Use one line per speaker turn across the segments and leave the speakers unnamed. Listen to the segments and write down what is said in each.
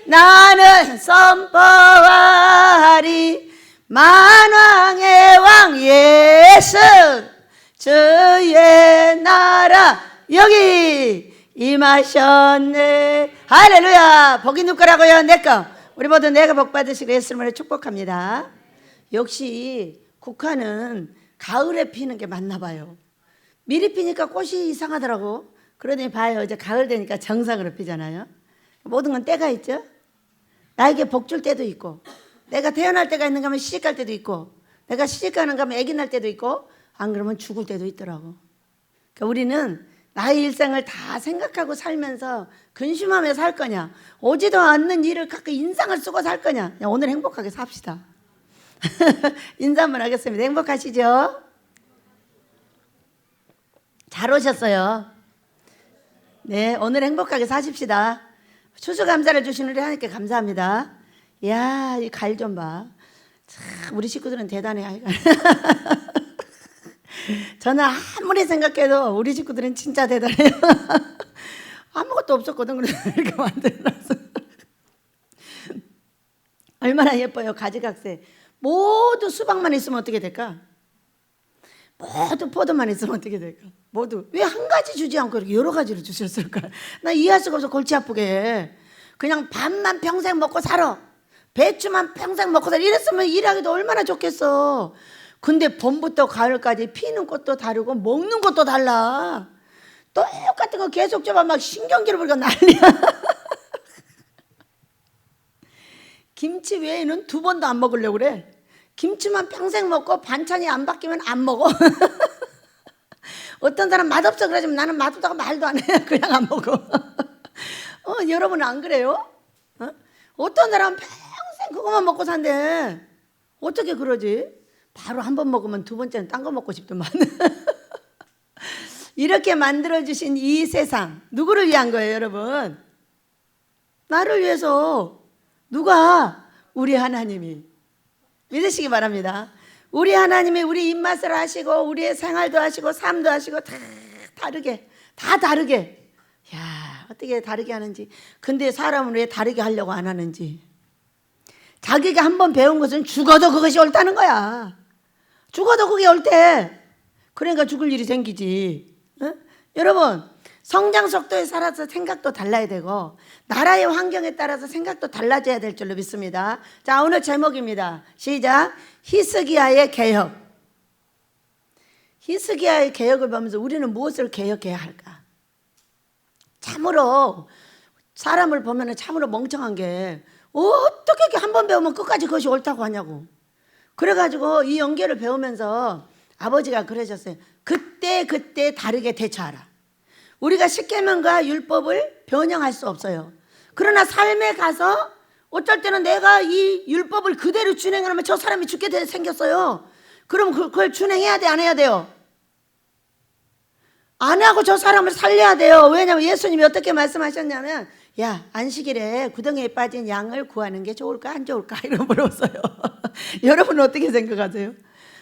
나는 선포하리 만왕의 왕 예수 주의 나라 여기 임하셨네. 할렐루야. 복이 누구라고요? 내꺼. 우리 모두 내가 복 받으시고 예수님으로 축복합니다. 역시 국화는 가을에 피는 게 맞나 봐요. 미리 피니까 꽃이 이상하더라고. 그러더니 봐요, 이제 가을 되니까 정상으로 피잖아요. 모든 건 때가 있죠. 나에게 복 줄 때도 있고, 내가 태어날 때가 있는가 하면 시집갈 때도 있고, 내가 시집가는가 하면 아기 날 때도 있고, 안 그러면 죽을 때도 있더라고. 그러니까 우리는 나의 일생을 다 생각하고 살면서 근심하며 살 거냐, 오지도 않는 일을 갖고 인상을 쓰고 살 거냐. 오늘 행복하게 삽시다. 인사 한번 하겠습니다. 행복하시죠? 잘 오셨어요. 네, 오늘 행복하게 사십시다. 추수감사를 주신 우리 하나님께 감사합니다. 이야, 이 갈 좀 봐. 참, 우리 식구들은 대단해. 저는 아무리 생각해도 우리 식구들은 진짜 대단해요. 아무것도 없었거든. 그래서 이렇게 만들어놨어. 얼마나 예뻐요. 가지각색. 모두 수박만 있으면 어떻게 될까? 모두 포도만 있으면 어떻게 될까? 모두 왜 한 가지 주지 않고 이렇게 여러 가지를 주셨을까? 나 이해할 수가 없어. 골치 아프게. 그냥 밥만 평생 먹고 살아. 배추만 평생 먹고 살아. 이랬으면 일하기도 얼마나 좋겠어. 근데 봄부터 가을까지 피는 꽃도 다르고 먹는 것도 달라. 똑같은 거 계속 줘봐. 막 신경질을 부리고 난리야. 김치 외에는 두 번도 안 먹으려고 그래. 김치만 평생 먹고 반찬이 안 바뀌면 안 먹어. 어떤 사람 맛없어 그러지만 나는 맛없다고 말도 안 해. 그냥 안 먹어. 여러분은 안 그래요? 어떤 사람은 평생 그것만 먹고 산대. 어떻게 그러지? 바로 한 번 먹으면 두 번째는 딴 거 먹고 싶더만. 이렇게 만들어주신 이 세상 누구를 위한 거예요, 여러분? 나를 위해서. 누가? 우리 하나님이. 믿으시기 바랍니다. 우리 하나님이 우리 입맛을 아시고 우리의 생활도 하시고 삶도 하시고 다 다르게. 야, 어떻게 다르게 하는지. 근데 사람은 왜 다르게 하려고 안 하는지. 자기가 한번 배운 것은 죽어도 그것이 옳다는 거야. 죽어도 그게 옳대. 그러니까 죽을 일이 생기지. 여러분, 성장 속도에 따라서 생각도 달라야 되고 나라의 환경에 따라서 생각도 달라져야 될 줄로 믿습니다. 자, 오늘 제목입니다. 시작. 히스기야의 개혁. 히스기야의 개혁을 보면서 우리는 무엇을 개혁해야 할까? 참으로 사람을 보면 참으로 멍청한 게 어떻게 한 번 배우면 끝까지 그것이 옳다고 하냐고. 그래가지고 이 연계를 배우면서 아버지가 그러셨어요. 그때 다르게 대처하라. 우리가 십계명과 율법을 변형할 수 없어요. 그러나 삶에 가서 어쩔 때는 내가 이 율법을 그대로 준행하면 저 사람이 죽게 생겼어요. 그럼 그걸 준행해야 돼, 안 해야 돼요? 안 하고 저 사람을 살려야 돼요. 왜냐하면 예수님이 어떻게 말씀하셨냐면, 야, 안식일에 구덩이에 빠진 양을 구하는 게 좋을까 안 좋을까 이러고 물었어요. 여러분은 어떻게 생각하세요?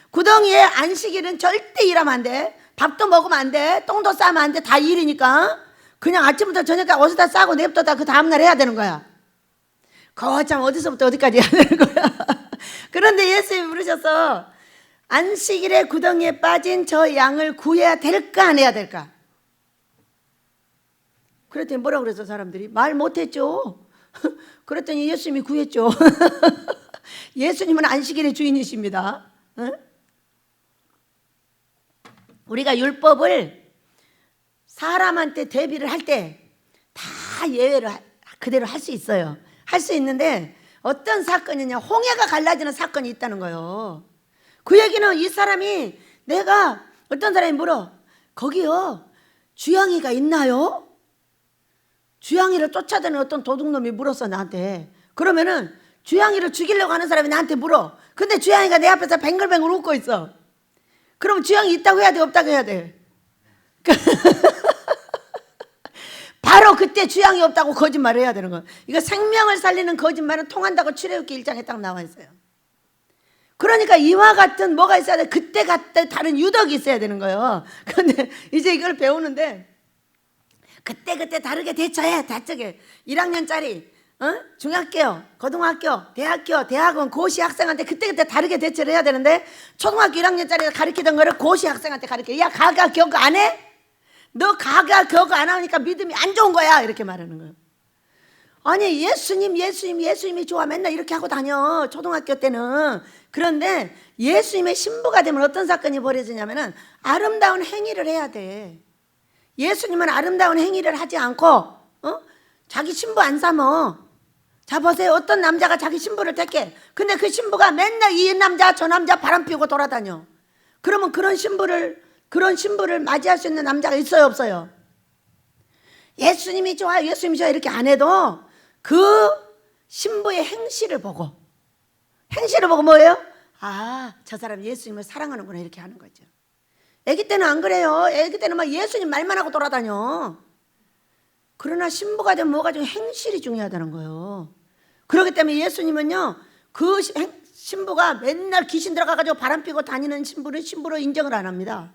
구덩이에 안식일은 절대 일하면 안 돼. 밥도 먹으면 안 돼. 똥도 싸면 안 돼. 다 일이니까 그냥 아침부터 저녁까지 어디다 싸고 냅둬다 그 다음날 해야 되는 거야. 거참 어디서부터 어디까지 해야 되는 거야. 그런데 예수님이 물으셔서 안식일에 구덩이에 빠진 저 양을 구해야 될까 안 해야 될까? 그랬더니 뭐라고 그랬어 사람들이? 말 못했죠. 그랬더니 예수님이 구했죠. 예수님은 안식일의 주인이십니다. 응? 우리가 율법을 사람한테 대비를 할 때 다 예외를 그대로 할 수 있어요. 할 수 있는데 어떤 사건이냐, 홍해가 갈라지는 사건이 있다는 거예요. 그 얘기는 이 사람이 내가 어떤 사람이 물어. 거기요 주양이가 있나요? 주양이를 쫓아다니는 어떤 도둑놈이 물었어 나한테. 그러면은 주양이를 죽이려고 하는 사람이 나한테 물어. 근데 주양이가 내 앞에서 뱅글뱅글 웃고 있어. 그럼 주양이 있다고 해야 돼, 없다고 해야 돼? 바로 그때 주양이 없다고 거짓말을 해야 되는 거야. 이거 생명을 살리는 거짓말은 통한다고 출애굽기 1장에 딱 나와 있어요. 그러니까 이와 같은 뭐가 있어야 돼? 그때 같은 다른 유덕이 있어야 되는 거예요. 그런데 이제 이걸 배우는데 그때 다르게 대처해. 다르게 1학년짜리 중학교, 고등학교, 대학교, 대학원, 고시 학생한테 그때 다르게 대처를 해야 되는데 초등학교 1학년짜리가 가르치던 거를 고시 학생한테 가르쳐. 야, 가가 교과 안 해? 너 가가 교과 안 하니까 믿음이 안 좋은 거야. 이렇게 말하는 거예요. 아니, 예수님이 좋아. 맨날 이렇게 하고 다녀. 초등학교 때는. 그런데 예수님의 신부가 되면 어떤 사건이 벌어지냐면은 아름다운 행위를 해야 돼. 예수님은 아름다운 행위를 하지 않고 자기 신부 안 삼어. 자, 보세요. 어떤 남자가 자기 신부를 택해. 근데 그 신부가 맨날 이 남자 저 남자 바람 피우고 돌아다녀. 그러면 그런 신부를 맞이할 수 있는 남자가 있어요, 없어요? 예수님이 좋아 이렇게 안 해도 그 신부의 행실을 보고 뭐예요? 아, 저 사람 예수님을 사랑하는구나 이렇게 하는 거죠. 애기 때는 안 그래요. 애기 때는 막 예수님 말만 하고 돌아다녀. 그러나 신부가 되면 뭐가 좀 행실이 중요하다는 거예요. 그렇기 때문에 예수님은요, 그 신부가 맨날 귀신 들어가가지고 바람 피고 다니는 신부는 신부로 인정을 안 합니다.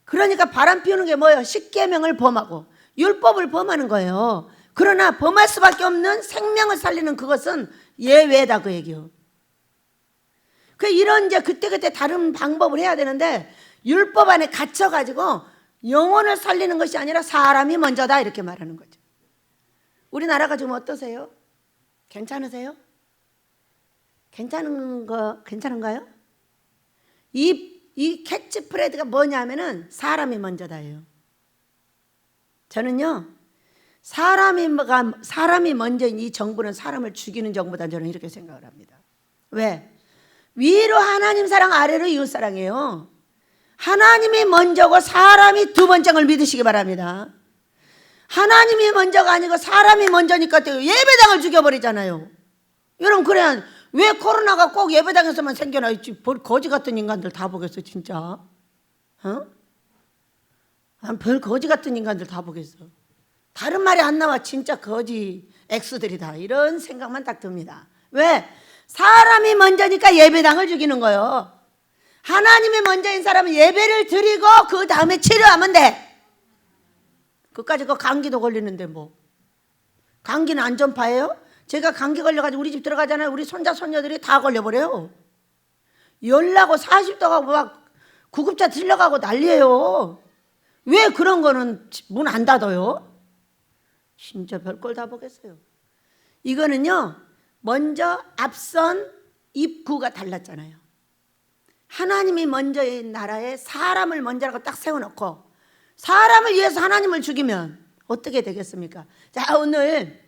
그러니까 바람 피우는 게 뭐예요? 십계명을 범하고 율법을 범하는 거예요. 그러나 범할 수밖에 없는 생명을 살리는 그것은 예외다, 그 얘기요. 그 이런 이제 그때 다른 방법을 해야 되는데 율법 안에 갇혀가지고 영혼을 살리는 것이 아니라 사람이 먼저다 이렇게 말하는 거죠. 우리나라가 좀 어떠세요? 괜찮으세요? 괜찮은가요? 이 캐치프레이즈가 뭐냐면은 사람이 먼저다예요. 저는요, 사람이 먼저인 이 정부는 사람을 죽이는 정부다, 저는 이렇게 생각을 합니다. 왜? 위로 하나님 사랑, 아래로 이웃 사랑이에요. 하나님이 먼저고 사람이 두 번째인 걸 믿으시기 바랍니다. 하나님이 먼저가 아니고 사람이 먼저니까 예배당을 죽여버리잖아요. 여러분, 그래 왜 코로나가 꼭 예배당에서만 생겨나 있지? 거지 같은 인간들 다 보겠어, 진짜. 별 거지 같은 인간들 다 보겠어. 다른 말이 안 나와. 진짜 거지 X들이다. 이런 생각만 딱 듭니다. 왜? 사람이 먼저니까 예배당을 죽이는 거예요. 하나님이 먼저인 사람은 예배를 드리고 그 다음에 치료하면 돼. 그까지 그 감기도 걸리는데 뭐. 감기는 안전파예요? 제가 감기 걸려가지고 우리 집 들어가잖아요. 우리 손자 손녀들이 다 걸려버려요. 열나고 40도가 막 구급차 들려가고 난리예요. 왜 그런 거는 문 안 닫아요? 진짜 별걸 다 보겠어요. 이거는요, 먼저 앞선 입구가 달랐잖아요. 하나님이 먼저인 나라에 사람을 먼저라고 딱 세워놓고 사람을 위해서 하나님을 죽이면 어떻게 되겠습니까? 자, 오늘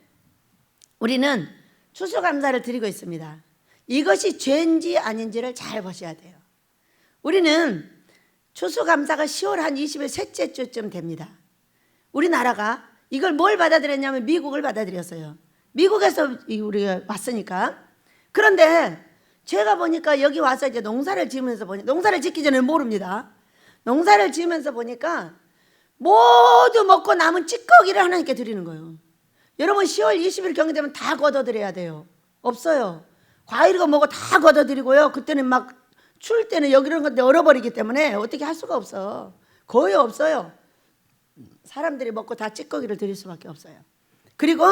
우리는 추수감사를 드리고 있습니다. 이것이 죄인지 아닌지를 잘 보셔야 돼요. 우리는 추수감사가 10월 한 20일 셋째 주쯤 됩니다. 우리나라가 이걸 뭘 받아들였냐면 미국을 받아들였어요. 미국에서 우리가 왔으니까. 그런데 제가 보니까 여기 와서 이제 농사를 지으면서 보니까, 농사를 짓기 전에 모릅니다. 농사를 지으면서 보니까 모두 먹고 남은 찌꺼기를 하나님께 드리는 거예요. 여러분, 10월 20일 경이 되면 다 걷어드려야 돼요. 없어요. 과일이고 뭐고 다 걷어드리고요. 그때는 막 추울 때는 여기 이런 건데 얼어버리기 때문에 어떻게 할 수가 없어. 거의 없어요. 사람들이 먹고 다 찌꺼기를 드릴 수밖에 없어요. 그리고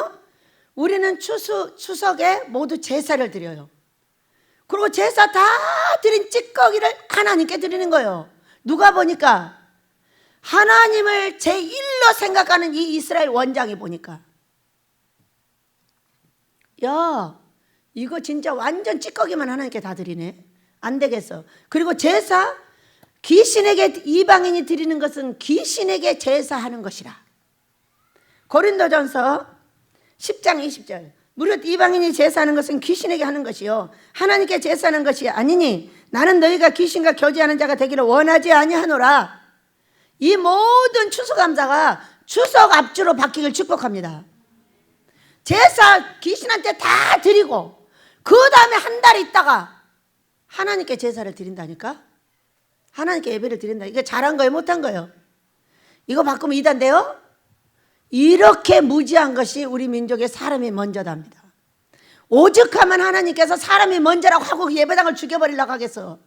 우리는 추석에 모두 제사를 드려요. 그리고 제사 다 드린 찌꺼기를 하나님께 드리는 거예요. 누가 보니까 하나님을 제1로 생각하는 이 이스라엘 원장이 보니까, 야, 이거 진짜 완전 찌꺼기만 하나님께 다 드리네. 안 되겠어. 그리고 제사, 귀신에게 이방인이 드리는 것은 귀신에게 제사하는 것이라. 고린도전서 10장 20절. 무릇 이방인이 제사하는 것은 귀신에게 하는 것이요 하나님께 제사하는 것이 아니니 나는 너희가 귀신과 교제하는 자가 되기를 원하지 아니하노라. 이 모든 추수감사가 추석 앞주로 바뀌길 축복합니다. 제사 귀신한테 다 드리고 그 다음에 한 달 있다가 하나님께 제사를 드린다니까. 하나님께 예배를 드린다. 이게 잘한 거예요, 못한 거예요? 이거 바꾸면 이단데요? 이렇게 무지한 것이 우리 민족의 사람이 먼저답니다. 오죽하면 하나님께서 사람이 먼저라고 하고 예배당을 죽여버리려고 하겠어.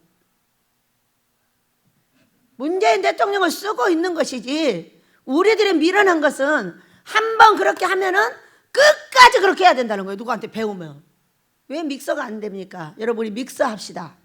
문재인 대통령을 쓰고 있는 것이지, 우리들이 미련한 것은 한 번 그렇게 하면은 끝까지 그렇게 해야 된다는 거예요. 누구한테 배우면. 왜 믹서가 안 됩니까? 여러분, 우리 믹서 합시다.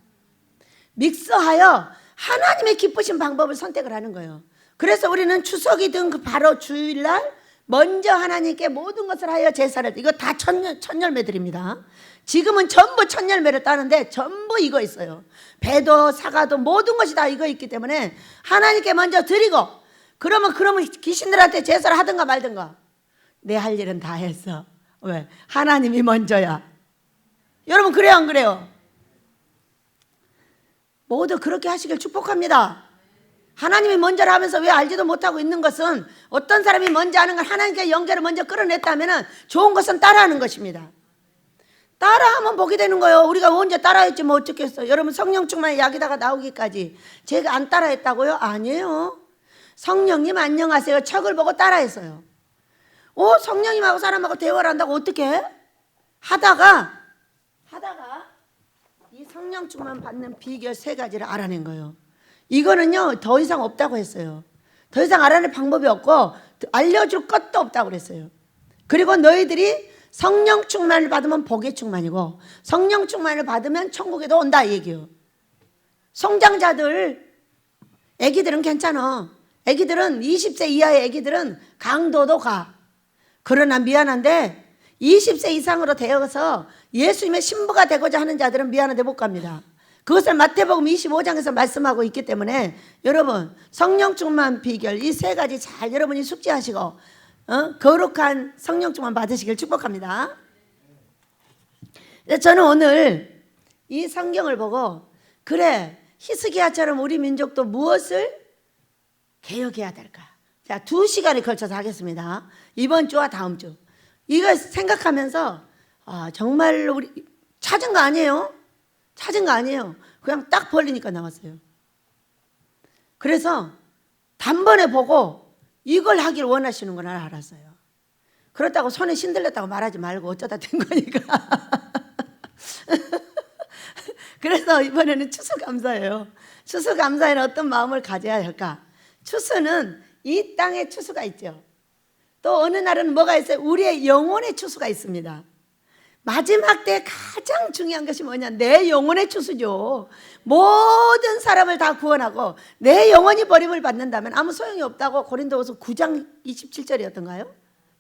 믹서하여 하나님의 기쁘신 방법을 선택을 하는 거예요. 그래서 우리는 추석이든 그 바로 주일날 먼저 하나님께 모든 것을 하여 제사를, 이거 다 첫열매들입니다. 지금은 전부 첫열매를 따는데 전부 이거 있어요. 배도 사과도 모든 것이 다 이거 있기 때문에 하나님께 먼저 드리고, 그러면 귀신들한테 제사를 하든가 말든가. 내 할 일은 다 했어. 왜? 하나님이 먼저야. 여러분, 그래요 안 그래요? 모두 그렇게 하시길 축복합니다. 하나님이 먼저를 하면서 왜 알지도 못하고 있는 것은, 어떤 사람이 먼저 하는 걸 하나님께 연결을 먼저 끌어냈다면 좋은 것은 따라하는 것입니다. 따라하면 복이 되는 거예요. 우리가 언제 따라했지 뭐 어쩌겠어. 여러분, 성령 충만의 약이다가 나오기까지 제가 안 따라했다고요? 아니에요. 성령님 안녕하세요 척을 보고 따라했어요. 성령님하고 사람하고 대화를 한다고 어떻게 해? 하다가 이 성령 충만 받는 비결 3가지를 알아낸 거예요. 이거는요 더 이상 없다고 했어요. 더 이상 알아낼 방법이 없고 알려줄 것도 없다고 그랬어요. 그리고 너희들이 성령 충만을 받으면 복의 충만이고, 성령 충만을 받으면 천국에도 온다, 이 얘기예요. 성장자들, 애기들은 괜찮아. 애기들은 20세 이하의 애기들은 강도도 가. 그러나 미안한데 20세 이상으로 되어서 예수님의 신부가 되고자 하는 자들은 미안한데 못 갑니다. 그것을 마태복음 25장에서 말씀하고 있기 때문에 여러분, 성령 충만 비결 이 3가지 잘 여러분이 숙지하시고 거룩한 성령 충만 받으시길 축복합니다. 저는 오늘 이 성경을 보고, 그래, 히스기야처럼 우리 민족도 무엇을 개혁해야 될까? 자, 2시간에 걸쳐서 하겠습니다. 이번 주와 다음 주. 이거 생각하면서 정말로 우리 찾은 거 아니에요. 그냥 딱 벌리니까 나왔어요. 그래서 단번에 보고 이걸 하길 원하시는 걸 알았어요. 그렇다고 손에 신들렸다고 말하지 말고 어쩌다 된 거니까. 그래서 이번에는 추수감사예요. 추수감사에는 어떤 마음을 가져야 할까? 추수는 이 땅에 추수가 있죠. 또 어느 날은 뭐가 있어요? 우리의 영혼의 추수가 있습니다. 마지막 때 가장 중요한 것이 뭐냐? 내 영혼의 추수죠. 모든 사람을 다 구원하고 내 영혼이 버림을 받는다면 아무 소용이 없다고 고린도후서 9장 27절이었던가요?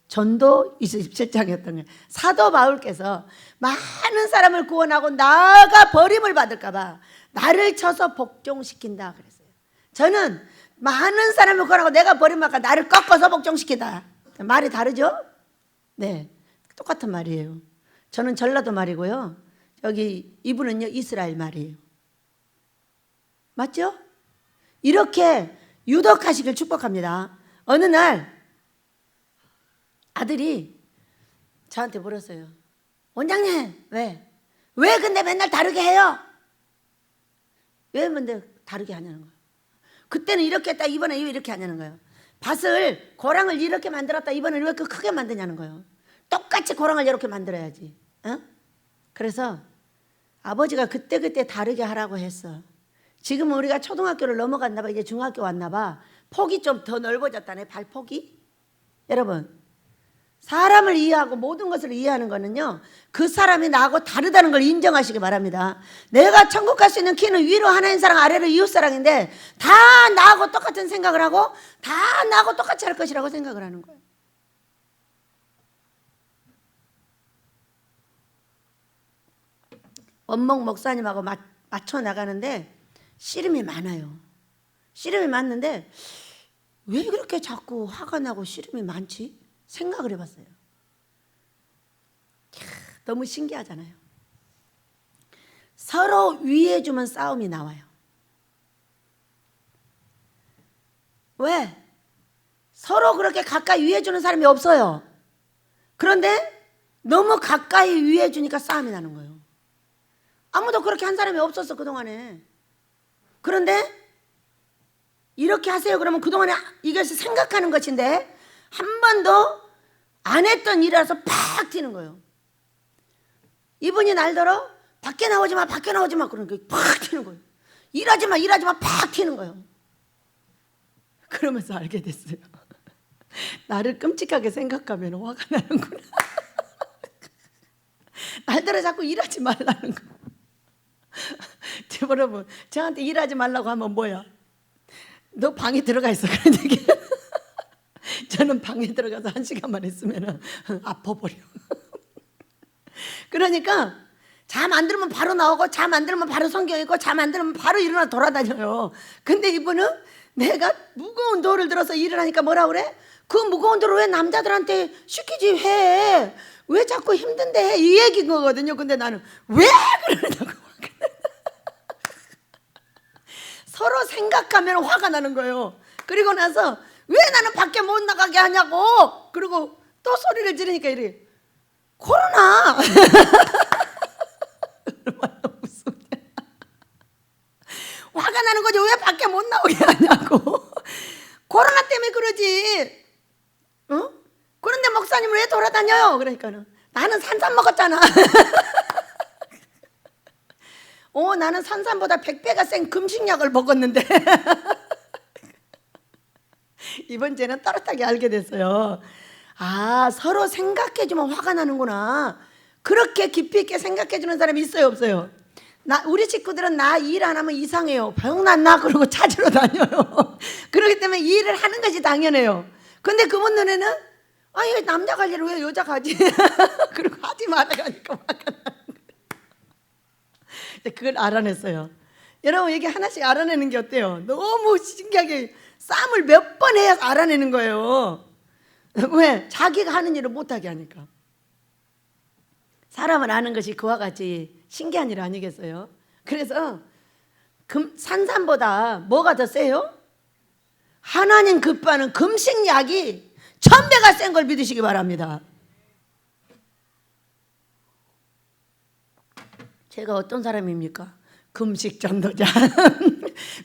전도 27장이었던 거예요. 사도 바울께서 많은 사람을 구원하고 나가 버림을 받을까 봐 나를 쳐서 복종시킨다 그랬어요. 저는 많은 사람을 구원하고 내가 버림받을까 나를 꺾어서 복종시킨다. 말이 다르죠? 네, 똑같은 말이에요. 저는 전라도 말이고요. 여기 이분은요 이스라엘 말이에요. 맞죠? 이렇게 유독하시길 축복합니다. 어느 날 아들이 저한테 물었어요. 원장님, 왜 근데 맨날 다르게 해요? 왜 근데 다르게 하냐는 거예요. 그때는 이렇게 했다, 이번에 이렇게 하냐는 거예요. 밭을, 고랑을 이렇게 만들었다, 이번에 왜 이렇게 크게 만드냐는 거예요. 똑같이 고랑을 이렇게 만들어야지. 그래서 아버지가 그때 다르게 하라고 했어. 지금 우리가 초등학교를 넘어갔나 봐. 이제 중학교 왔나 봐. 폭이 좀 더 넓어졌다네, 발폭이. 여러분, 사람을 이해하고 모든 것을 이해하는 거는요, 그 사람이 나하고 다르다는 걸 인정하시기 바랍니다. 내가 천국 갈 수 있는 키는 위로 하나님 사랑, 아래로 이웃 사랑인데 다 나하고 똑같은 생각을 하고 다 나하고 똑같이 할 것이라고 생각을 하는 거예요. 원목 목사님하고 맞춰 나가는데 씨름이 많아요. 씨름이 많는데 왜 그렇게 자꾸 화가 나고 씨름이 많지? 생각을 해봤어요. 너무 신기하잖아요. 서로 위해주면 싸움이 나와요. 왜? 서로 그렇게 가까이 위해주는 사람이 없어요. 그런데 너무 가까이 위해주니까 싸움이 나는 거예요. 아무도 그렇게 한 사람이 없었어, 그동안에. 그런데 이렇게 하세요 그러면 그동안에 이것을 생각하는 것인데 한 번도 안 했던 일이라서 팍 튀는 거예요. 이분이 날더러 밖에 나오지 마, 밖에 나오지 마 그러니까 팍 튀는 거예요. 일하지 마, 일하지 마, 팍 튀는 거예요. 그러면서 알게 됐어요. 나를 끔찍하게 생각하면 화가 나는구나. 날더러 자꾸 일하지 말라는 거. 여러분, 저한테 일하지 말라고 하면 뭐야? 너 방에 들어가 있어. 그런 얘기. 저는 방에 들어가서 1시간만 있으면 아파버려. 그러니까 잠 안 들으면 바로 나오고 잠 안 들으면 바로 성경 읽고 잠 안 들으면 바로 일어나 돌아다녀요. 근데 이분은 내가 무거운 돌을 들어서 일을 하니까 뭐라 그래? 그 무거운 돌을 왜 남자들한테 시키지 해? 왜 자꾸 힘든데 해? 이 얘기인 거거든요. 근데 나는 왜 그러냐고. 서로 생각하면 화가 나는 거예요. 그리고 나서 왜 나는 밖에 못 나가게 하냐고. 그리고 또 소리를 지르니까 이래. 코로나. 얼마나 무섭냐. 화가 나는 거지. 왜 밖에 못 나오게 하냐고. 코로나 때문에 그러지. 어? 그런데 목사님은 왜 돌아다녀요? 그러니까는 나는 산삼 먹었잖아. 나는 산삼보다 100배가 센 금식약을 먹었는데. 이번 주에는 또렷하게 알게 됐어요. 아, 서로 생각해주면 화가 나는구나. 그렇게 깊이 있게 생각해주는 사람이 있어요, 없어요? 우리 식구들은 나 일 안 하면 이상해요. 병났나? 그러고 찾으러 다녀요. 그렇기 때문에 일을 하는 것이 당연해요. 근데 그분 눈에는 아니, 남자가 할 일을 왜 여자가 하지? 그리고 하지 말아가니까 화가 나는 거예요. 그걸 알아냈어요. 여러분, 이게 하나씩 알아내는 게 어때요? 너무 신기하게 싸움을 몇 번 해야 알아내는 거예요. 왜? 자기가 하는 일을 못하게 하니까. 사람을 아는 것이 그와 같이 신기한 일 아니겠어요? 그래서 산삼보다 뭐가 더 세요? 하나님 급하는 금식약이 1000배가 센 걸 믿으시기 바랍니다. 제가 어떤 사람입니까? 금식 전도자.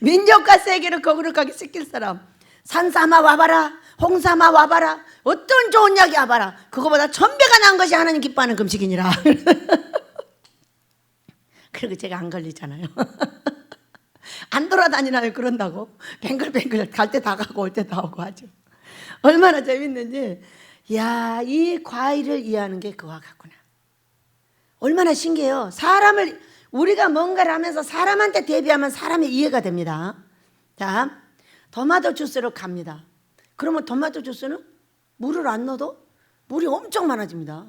민족과 세계를 거룩하게 시킬 사람. 산삼아 와봐라, 홍삼아 와봐라, 어떤 좋은 약이 와봐라. 그거보다 1000배가 나은 것이 하나님 기뻐하는 금식이니라. 그리고 제가 안 걸리잖아요. 안 돌아다니나요? 그런다고 뱅글뱅글 갈 때 다 가고 올 때 다 오고 하죠. 얼마나 재밌는지. 야, 이 과일을 이해하는 게 그와 같구나. 얼마나 신기해요. 사람을 우리가 뭔가를 하면서 사람한테 대비하면 사람의 이해가 됩니다. 자, 토마토 주스로 갑니다. 그러면 토마토 주스는 물을 안 넣어도 물이 엄청 많아집니다.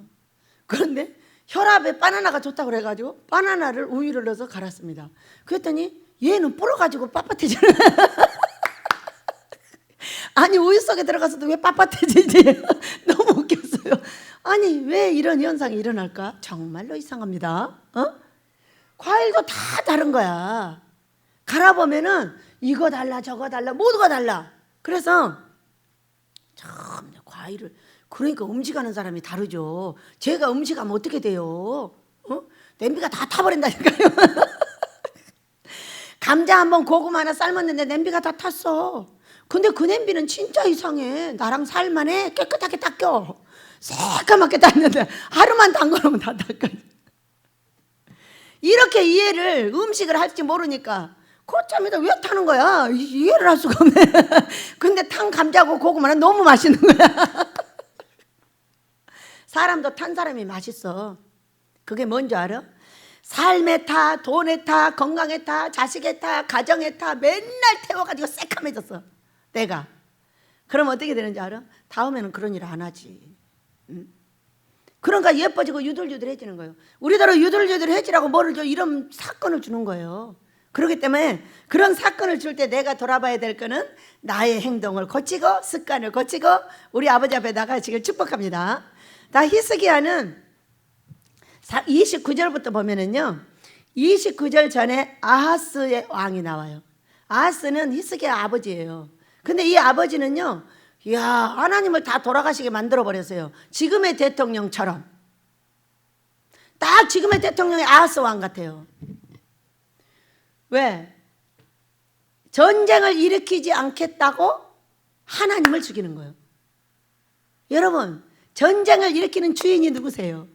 그런데 혈압에 바나나가 좋다고 그래가지고 바나나를 우유를 넣어서 갈았습니다. 그랬더니 얘는 불어가지고 빳빳해지는. 아니, 우유 속에 들어가서도 왜 빳빳해지지? 너무 웃겼어요. 아니, 왜 이런 현상이 일어날까? 정말로 이상합니다. 과일도 다 다른 거야. 갈아보면은 이거 달라 저거 달라 모두가 달라. 그래서 참 과일을, 그러니까 음식하는 사람이 다르죠. 제가 음식하면 어떻게 돼요? 냄비가 다 타버린다니까요. 감자 한번 고구마 하나 삶았는데 냄비가 다 탔어. 근데 그 냄비는 진짜 이상해. 나랑 살만해. 깨끗하게 닦여. 새까맣게 닦는데 하루만 담궈놓으면 다 닦여. 이렇게 이해를, 음식을 할지 모르니까 고참에다 왜 타는 거야? 이해를 할 수가 없네. 근데 탄 감자고 고구마는 너무 맛있는 거야. 사람도 탄 사람이 맛있어. 그게 뭔지 알아? 삶의 타, 돈의 타, 건강의 타, 자식의 타, 가정의 타 맨날 태워가지고 새카매졌어 내가. 그럼 어떻게 되는지 알아? 다음에는 그런 일 안 하지. 그러니까 예뻐지고 유들유들해지는 거예요. 우리대로 유들유들해지라고 뭐를 줘? 이런 사건을 주는 거예요. 그렇기 때문에 그런 사건을 줄 때 내가 돌아봐야 될 거는 나의 행동을 고치고 습관을 고치고 우리 아버지 앞에 나가시길 축복합니다. 다 히스기야는 29절부터 보면은요, 29절 전에 아하스의 왕이 나와요. 아하스는 히스기야 아버지예요. 근데 이 아버지는요, 이야, 하나님을 다 돌아가시게 만들어 버렸어요. 지금의 대통령처럼. 딱 지금의 대통령이 아하스 왕 같아요. 왜? 전쟁을 일으키지 않겠다고 하나님을 죽이는 거예요. 여러분, 전쟁을 일으키는 주인이 누구세요?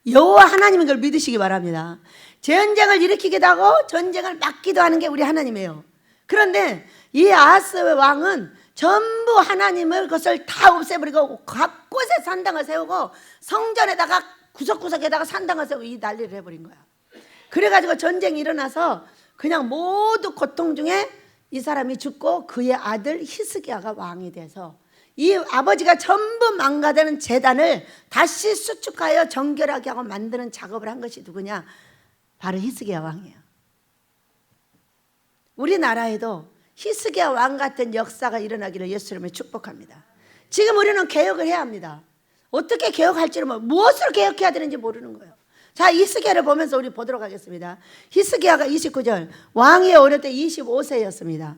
여호와 하나님인 걸 믿으시기 바랍니다. 전쟁을 일으키기도 하고 전쟁을 막기도 하는 게 우리 하나님이에요. 그런데 이 아하스 왕은 전부 하나님을 그것을 다 없애버리고 각 곳에 산당을 세우고 성전에다가 구석구석에다가 산당을 세우고 이 난리를 해버린 거야. 그래가지고 전쟁이 일어나서 그냥 모두 고통 중에 이 사람이 죽고 그의 아들 히스기야가 왕이 돼서 이 아버지가 전부 망가되는 제단을 다시 수축하여 정결하게 하고 만드는 작업을 한 것이 누구냐? 바로 히스기야 왕이에요. 우리나라에도 히스기야 왕 같은 역사가 일어나기를 예수님을 축복합니다. 지금 우리는 개혁을 해야 합니다. 어떻게 개혁할지를 무엇으로 개혁해야 되는지 모르는 거예요. 자, 히스기야를 보면서 우리 보도록 하겠습니다. 히스기야가 29절 왕이 어릴 때 25세였습니다.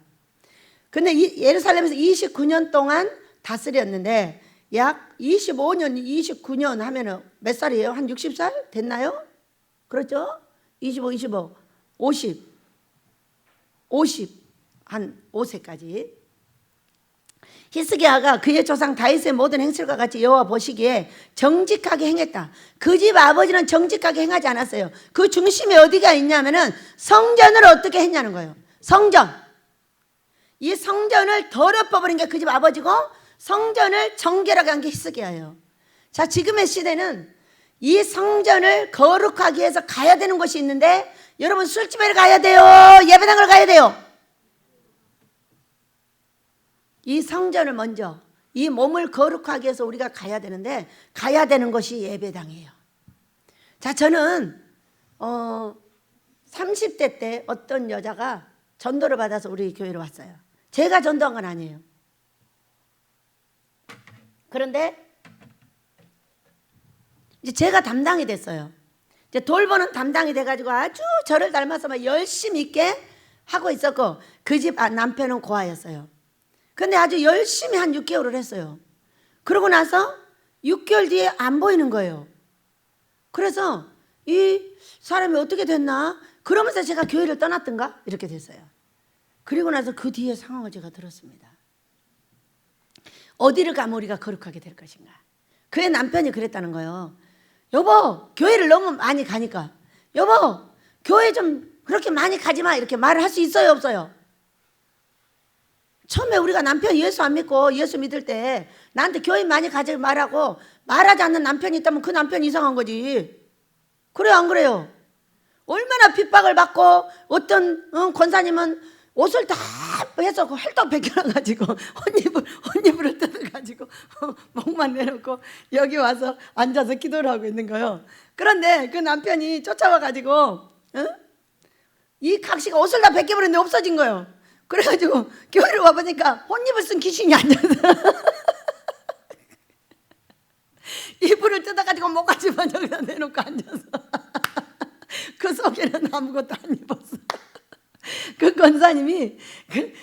근데 예루살렘에서 29년 동안 다스렸는데 약 25년, 29년 하면은 몇 살이에요? 한 60살 됐나요? 그렇죠? 25, 25, 50 한 5세까지. 히스기야가 그의 조상 다윗의 모든 행실과 같이 여호와 보시기에 정직하게 행했다. 그 집 아버지는 정직하게 행하지 않았어요. 그 중심에 어디가 있냐면은 성전을 어떻게 했냐는 거예요. 성전. 이 성전을 더럽혀버린 게 그 집 아버지고 성전을 정결하게 한 게 히스기야예요. 자, 지금의 시대는 이 성전을 거룩하게 해서 가야 되는 곳이 있는데 여러분 술집에 가야 돼요? 예배당을 가야 돼요? 이 성전을 먼저 이 몸을 거룩하게 해서 우리가 가야 되는데 가야 되는 것이 예배당이에요. 자, 저는 30대 때 어떤 여자가 전도를 받아서 우리 교회로 왔어요. 제가 전도한 건 아니에요. 그런데 이제 제가 담당이 됐어요. 이제 돌보는 담당이 돼가지고 아주 저를 닮아서 막 열심히 있게 하고 있었고 그 집 남편은 고아였어요. 근데 아주 열심히 한 6개월을 했어요. 그러고 나서 6개월 뒤에 안 보이는 거예요. 그래서 이 사람이 어떻게 됐나? 그러면서 제가 교회를 떠났던가? 이렇게 됐어요. 그리고 나서 그 뒤에 상황을 제가 들었습니다. 어디를 가면 우리가 거룩하게 될 것인가? 그의 남편이 그랬다는 거예요. 여보, 교회를 너무 많이 가니까 여보, 교회 좀 그렇게 많이 가지 마 이렇게 말을 할 수 있어요, 없어요? 처음에 우리가 남편 예수 안 믿고 예수 믿을 때 나한테 교회 많이 가지 말라고 말하지 않는 남편이 있다면 그 남편이 이상한 거지. 그래요, 안 그래요? 얼마나 핍박을 받고 어떤 권사님은 옷을 다 해서 헐떡 벗겨놔가지고 옷이불을 뜯어가지고 목만 내놓고 여기 와서 앉아서 기도를 하고 있는 거예요. 그런데 그 남편이 쫓아와가지고 이 각시가 옷을 다 벗겨버렸는데 없어진 거예요. 그래가지고 교회를 와보니까 옷입을 쓴 귀신이 앉아서 이불을 뜯어가지고 목까지만 여기다 내놓고 앉아서 그 속에는 아무것도 안 입었어. 그 권사님이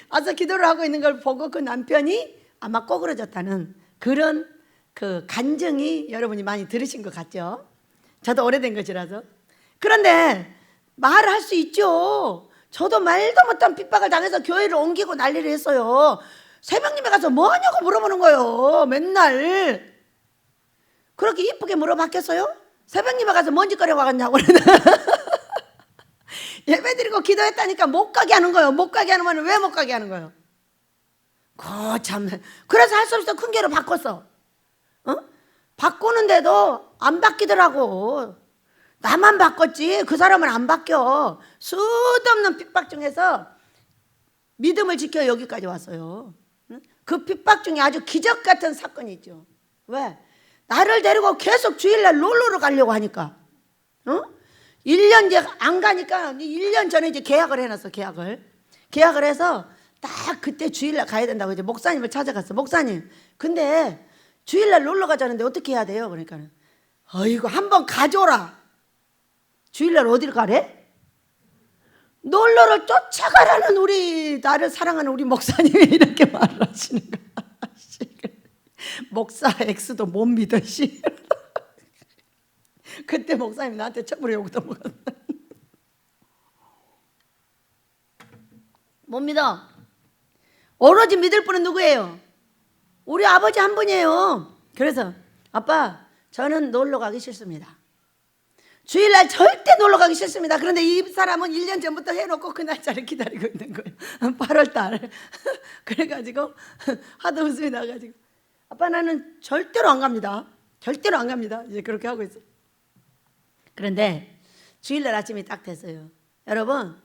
와서 기도를 하고 있는 걸 보고 그 남편이 아마 꼬그러졌다는 그런 그 간증이 여러분이 많이 들으신 것 같죠? 저도 오래된 것이라서. 그런데 말을 할 수 있죠. 저도 말도 못한 핍박을 당해서 교회를 옮기고 난리를 했어요. 새벽님에 가서 뭐 하냐고 물어보는 거예요. 맨날. 그렇게 이쁘게 물어봤겠어요? 새벽님에 가서 뭔 짓거리고 가겠냐고. 예배드리고 기도했다니까 못 가게 하는 거예요. 못 가게 하는 왜 못 가게 하는 거예요? 참. 그래서 할 수 없어 큰 교회로 바꿨어. 바꾸는데도 안 바뀌더라고. 나만 바꿨지 그 사람은 안 바뀌어. 수도 없는 핍박 중에서 믿음을 지켜 여기까지 왔어요. 그 핍박 중에 아주 기적 같은 사건이 있죠. 왜? 나를 데리고 계속 주일날 롤러로 가려고 하니까 1년 이제 안 가니까 1년 전에 이제 계약을 해놨어. 계약을 해서 딱 그때 주일날 가야 된다고 이제 목사님을 찾아갔어. 목사님, 근데 주일날 놀러 가자는데 어떻게 해야 돼요? 그러니까는 어이구 한번 가줘라. 주일날 어디를 가래? 놀러를 쫓아가라는 우리 나를 사랑하는 우리 목사님이 이렇게 말을 하시는 거야. 목사 X도 못 믿어. 그때 목사님 나한테 처음으로 욕도 먹었어. 못 믿어. 오로지 믿을 분은 누구예요? 우리 아버지 한 분이에요. 그래서 아빠 저는 놀러 가기 싫습니다. 주일날 절대 놀러 가기 싫습니다. 그런데 이 사람은 1년 전부터 해놓고 그 날짜를 기다리고 있는 거예요. 8월달. 그래가지고 하도 웃음이 나가지고 아빠 나는 절대로 안 갑니다. 절대로 안 갑니다. 이제 그렇게 하고 있어요. 그런데 주일날 아침이 딱 됐어요. 여러분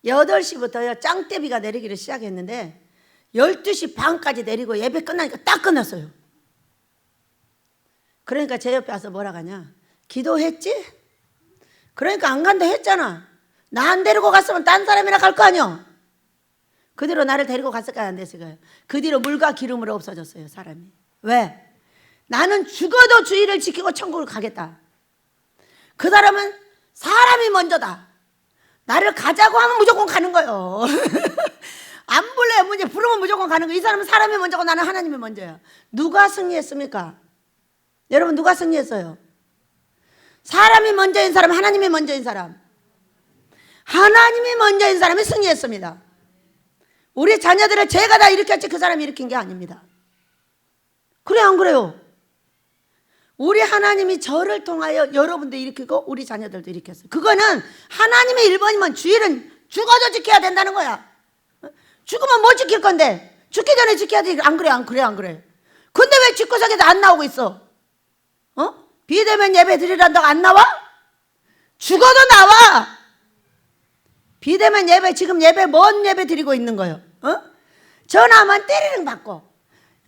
8시부터요 짱대비가 내리기를 시작했는데 12시 반까지 내리고 예배 끝나니까 딱 끝났어요. 그러니까 제 옆에 와서 뭐라 하냐, 기도했지? 그러니까 안 간다 했잖아. 나 안 데리고 갔으면 딴 사람이나 갈 거 아니야. 그대로 나를 데리고 갔을까요 안 됐을까요? 그 뒤로 물과 기름으로 없어졌어요 사람이. 왜? 나는 죽어도 주의를 지키고 천국을 가겠다. 그 사람은 사람이 먼저다. 나를 가자고 하면 무조건 가는 거예요. 안 불러요. 문제 부르면 무조건 가는 거예요. 이 사람은 사람이 먼저고 나는 하나님이 먼저야. 누가 승리했습니까? 여러분 누가 승리했어요? 사람이 먼저인 사람, 하나님이 먼저인 사람. 하나님이 먼저인 사람이 승리했습니다. 우리 자녀들을 제가 다 일으켰지 그 사람이 일으킨 게 아닙니다. 그래 안 그래요? 우리 하나님이 저를 통하여 여러분도 일으키고 우리 자녀들도 일으켰어요. 그거는 하나님의 1번이면 주일은 죽어도 지켜야 된다는 거야. 죽으면 뭐 지킬 건데? 죽기 전에 지켜야 돼. 안 그래 안 그래 안 그래. 근데 왜 집구석에서 안 나오고 있어? 비대면 예배 드리란다고 안 나와? 죽어도 나와. 비대면 예배 지금 예배 뭔 예배 드리고 있는 거예요? 전화만 때리는 받고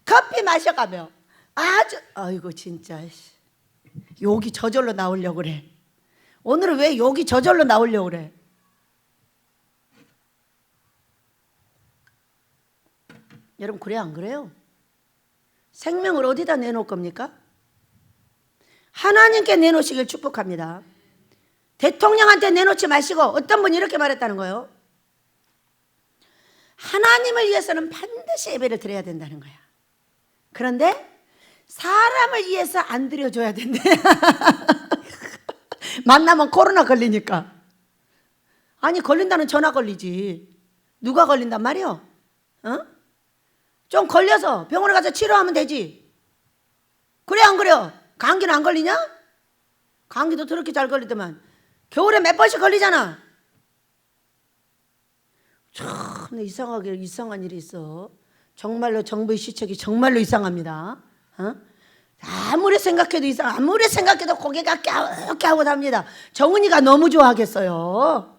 커피 마셔가며 아주 아이고 진짜 욕이 저절로 나오려고 그래. 오늘은 왜 욕이 저절로 나오려고 그래? 여러분 그래 안 그래요? 생명을 어디다 내놓을 겁니까? 하나님께 내놓으시길 축복합니다. 대통령한테 내놓지 마시고 어떤 분이 이렇게 말했다는 거예요. 하나님을 위해서는 반드시 예배를 드려야 된다는 거야. 그런데 사람을 위해서 안 드려줘야 된대. 만나면 코로나 걸리니까. 아니 걸린다는 전화 걸리지. 누가 걸린단 말이요? 좀 걸려서 병원에 가서 치료하면 되지. 그래 안 그래요? 감기는 안 걸리냐? 감기도 더럽게 잘 걸리더만. 겨울에 몇 번씩 걸리잖아. 참 이상하게 이상한 일이 있어. 정말로 정부의 시책이 정말로 이상합니다. 아무리 생각해도 이상. 아무리 생각해도 고개가 갸웃갸웃 합니다. 정은이가 너무 좋아하겠어요.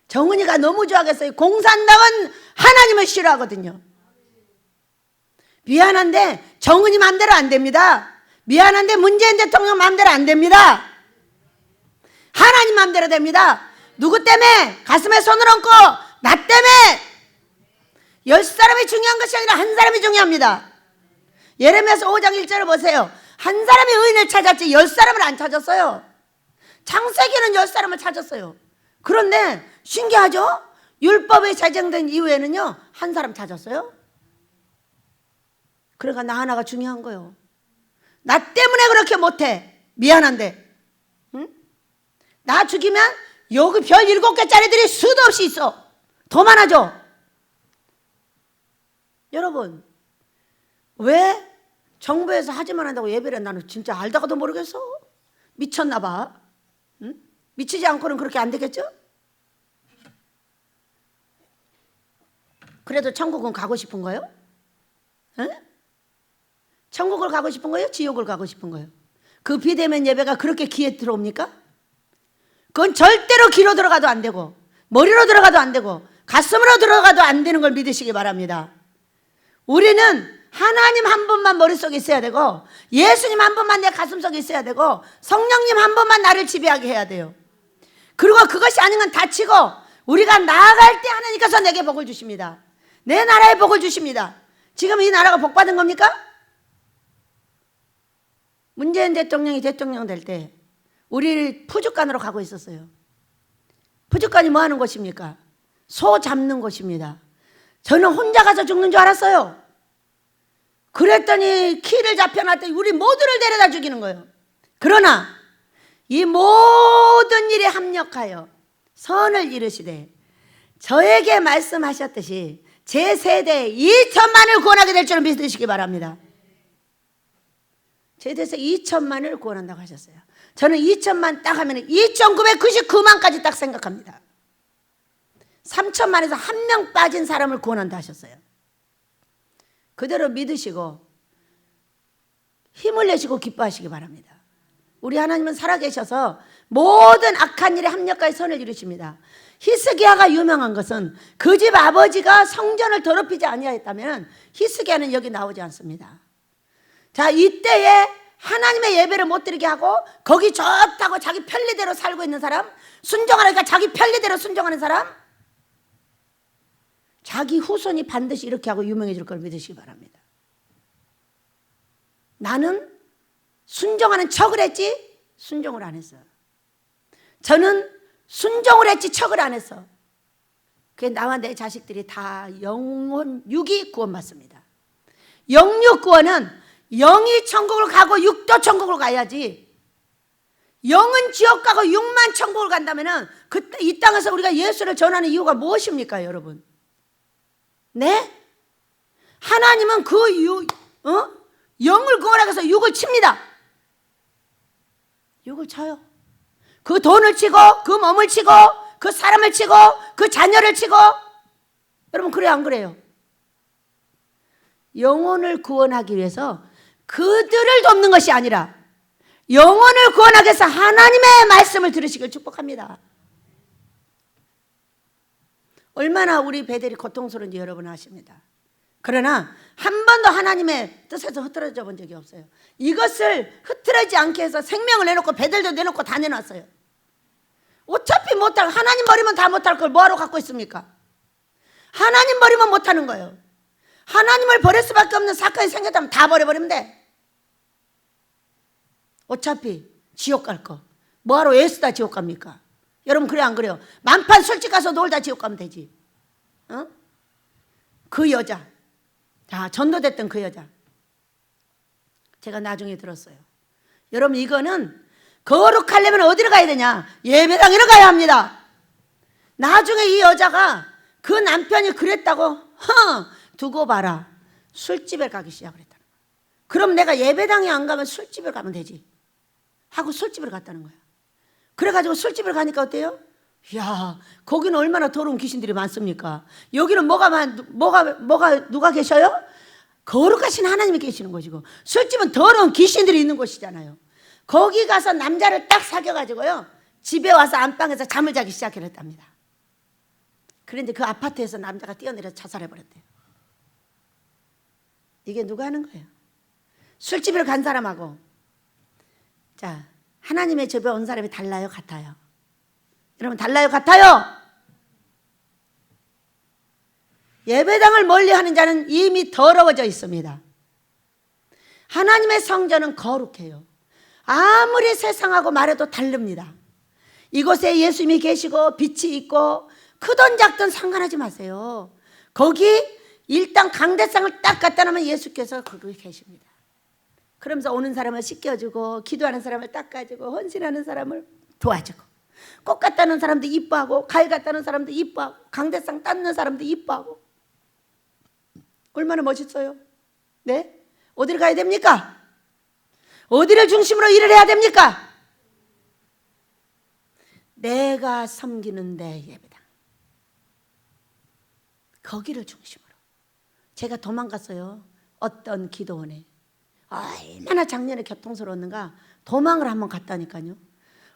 정은이가 너무 좋아하겠어요. 공산당은 하나님을 싫어하거든요. 미안한데 정은이 마음대로 안 됩니다. 미안한데 문재인 대통령 마음대로 안 됩니다. 하나님 마음대로 됩니다. 누구 때문에? 가슴에 손을 얹고 나 때문에. 10사람이 중요한 것이 아니라 한 사람이 중요합니다. 예레미야서 5장 1절을 보세요. 한 사람이 의인을 찾았지 10사람을 안 찾았어요. 창세기는 10사람을 찾았어요. 그런데 신기하죠? 율법이 제정된 이후에는요 한 사람 찾았어요. 그러니까 나 하나가 중요한 거예요. 나 때문에 그렇게 못해. 미안한데. 응? 나 죽이면 여기 별 7개짜리들이 수도 없이 있어. 더 많아져. 여러분 왜 정부에서 하지만 한다고 예배를 나는 진짜 알다가도 모르겠어. 미쳤나 봐. 응? 미치지 않고는 그렇게 안 되겠죠? 그래도 천국은 가고 싶은 거예요? 응? 천국을 가고 싶은 거예요? 지옥을 가고 싶은 거예요? 그 비대면 예배가 그렇게 귀에 들어옵니까? 그건 절대로 귀로 들어가도 안 되고 머리로 들어가도 안 되고 가슴으로 들어가도 안 되는 걸 믿으시기 바랍니다. 우리는 하나님 한 분만 머릿속에 있어야 되고 예수님 한 분만 내 가슴속에 있어야 되고 성령님 한 분만 나를 지배하게 해야 돼요. 그리고 그것이 아닌 건 다치고 우리가 나아갈 때 하나님께서 내게 복을 주십니다. 내 나라에 복을 주십니다. 지금 이 나라가 복 받은 겁니까? 문재인 대통령이 대통령 될 때 우리 푸주간으로 가고 있었어요. 푸주간이 뭐 하는 곳입니까? 소 잡는 곳입니다. 저는 혼자 가서 죽는 줄 알았어요. 그랬더니 키를 잡혀놨더니 우리 모두를 데려다 죽이는 거예요. 그러나 이 모든 일에 합력하여 선을 이루시되 저에게 말씀하셨듯이 제 세대에 2천만을 구원하게 될 줄을 믿으시기 바랍니다. 제 세대 2천만을 구원한다고 하셨어요. 저는 2천만 딱 하면 2,999만까지 딱 생각합니다. 3천만에서 한 명 빠진 사람을 구원한다 하셨어요. 그대로 믿으시고 힘을 내시고 기뻐하시기 바랍니다. 우리 하나님은 살아계셔서 모든 악한 일에 합력하여 선을 이루십니다. 히스기야가 유명한 것은 그 집 아버지가 성전을 더럽히지 아니하였다면 히스기야는 여기 나오지 않습니다. 자, 이때에 하나님의 예배를 못 드리게 하고 거기 좋다고 자기 편리대로 살고 있는 사람, 순종하니까 자기 편리대로 순종하는 사람, 자기 후손이 반드시 이렇게 하고 유명해질 걸 믿으시기 바랍니다. 나는 순종하는 척을 했지 순종을 안 했어요. 저는 순종을 했지 척을 안 했어. 그게 나와 내 자식들이 다 영혼 육이 구원받습니다. 영육 구원은 영이 천국을 가고 육도 천국을 가야지. 영은 지옥 가고 육만 천국을 간다면은 그때 이 땅에서 우리가 예수를 전하는 이유가 무엇입니까, 여러분? 네? 하나님은 영을 구원하기 위해서 육을 칩니다. 육을 쳐요. 그 돈을 치고, 그 몸을 치고, 그 사람을 치고, 그 자녀를 치고. 여러분, 그래요, 안 그래요? 영혼을 구원하기 위해서 그들을 돕는 것이 아니라 영혼을 구원하기 위해서 하나님의 말씀을 들으시길 축복합니다. 얼마나 우리 배들이 고통스러운지 여러분 아십니다. 그러나 한 번도 하나님의 뜻에서 흐트러져 본 적이 없어요. 이것을 흐트러지지 않게 해서 생명을 내놓고 배들도 내놓고 다 내놨어요. 어차피 못할, 하나님 버리면 다 못할 걸 뭐하러 갖고 있습니까? 하나님 버리면 못하는 거예요. 하나님을 버릴 수밖에 없는 사건이 생겼다면 다 버려버리면 돼. 어차피 지옥 갈 거 뭐하러 애쓰다 지옥 갑니까? 여러분, 그래 안 그래요? 만판 술집 가서 놀다 지옥 가면 되지. 어? 그 여자, 자, 전도됐던 그 여자, 제가 나중에 들었어요. 여러분, 이거는 거룩하려면 어디로 가야 되냐? 예배당으로 가야 합니다. 나중에 이 여자가 그 남편이 그랬다고 두고 봐라, 술집에 가기 시작을 했다는 거야. 그럼 내가 예배당에 안 가면 술집에 가면 되지 하고 술집을 갔다는 거야. 그래가지고 술집을 가니까 어때요? 이야, 거기는 얼마나 더러운 귀신들이 많습니까? 여기는 누가 계셔요? 거룩하신 하나님이 계시는 곳이고, 술집은 더러운 귀신들이 있는 곳이잖아요. 거기 가서 남자를 딱 사귀어가지고요, 집에 와서 안방에서 잠을 자기 시작했답니다. 그런데 그 아파트에서 남자가 뛰어내려서 자살해버렸대요. 이게 누가 하는 거예요? 술집을 간 사람하고, 자, 하나님의 집에 온 사람이 달라요, 같아요? 여러분, 달라요, 같아요? 예배당을 멀리하는 자는 이미 더러워져 있습니다. 하나님의 성전은 거룩해요. 아무리 세상하고 말해도 다릅니다. 이곳에 예수님이 계시고 빛이 있고 크든 작든 상관하지 마세요. 거기 일단 강대상을 딱 갖다 놓으면 예수께서 거기 계십니다. 그러면서 오는 사람을 씻겨주고, 기도하는 사람을 닦아주고, 헌신하는 사람을 도와주고, 꽃 갖다 놓은 사람도 이뻐하고, 과일 갖다 놓은 사람도 이뻐하고, 강대상 닦는 사람도 이뻐하고. 얼마나 멋있어요? 네? 어디를 가야 됩니까? 어디를 중심으로 일을 해야 됩니까? 내가 섬기는 내 예배당, 거기를 중심으로. 제가 도망갔어요, 어떤 기도원에. 얼마나 작년에 교통스러웠는가, 도망을 한번 갔다니까요.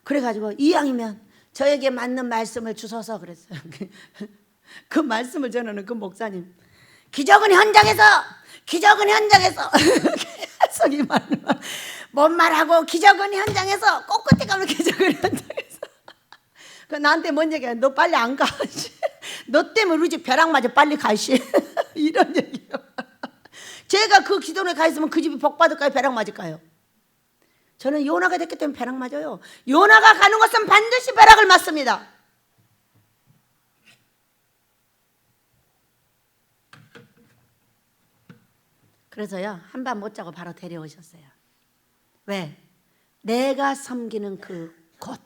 그래가지고 이왕이면 저에게 맞는 말씀을 주셔서 그랬어요. 그 말씀을 전하는 그 목사님, 기적은 현장에서 계속 이 말을 뭔 말하고, 기적은 현장에서, 꼿꼿이 가면 기적은 현장에서. 그 나한테 뭔 얘기야? 너 빨리 안 가. 너 때문에 우리 집 벼락 맞아, 빨리 가시. 이런 얘기요. 제가 그 기도원에 가 있으면 그 집이 복 받을까요, 벼락 맞을까요? 저는 요나가 됐기 때문에 벼락 맞아요. 요나가 가는 곳은 반드시 벼락을 맞습니다. 그래서요, 한밤 못 자고 바로 데려오셨어요. 왜? 내가 섬기는 그 곳,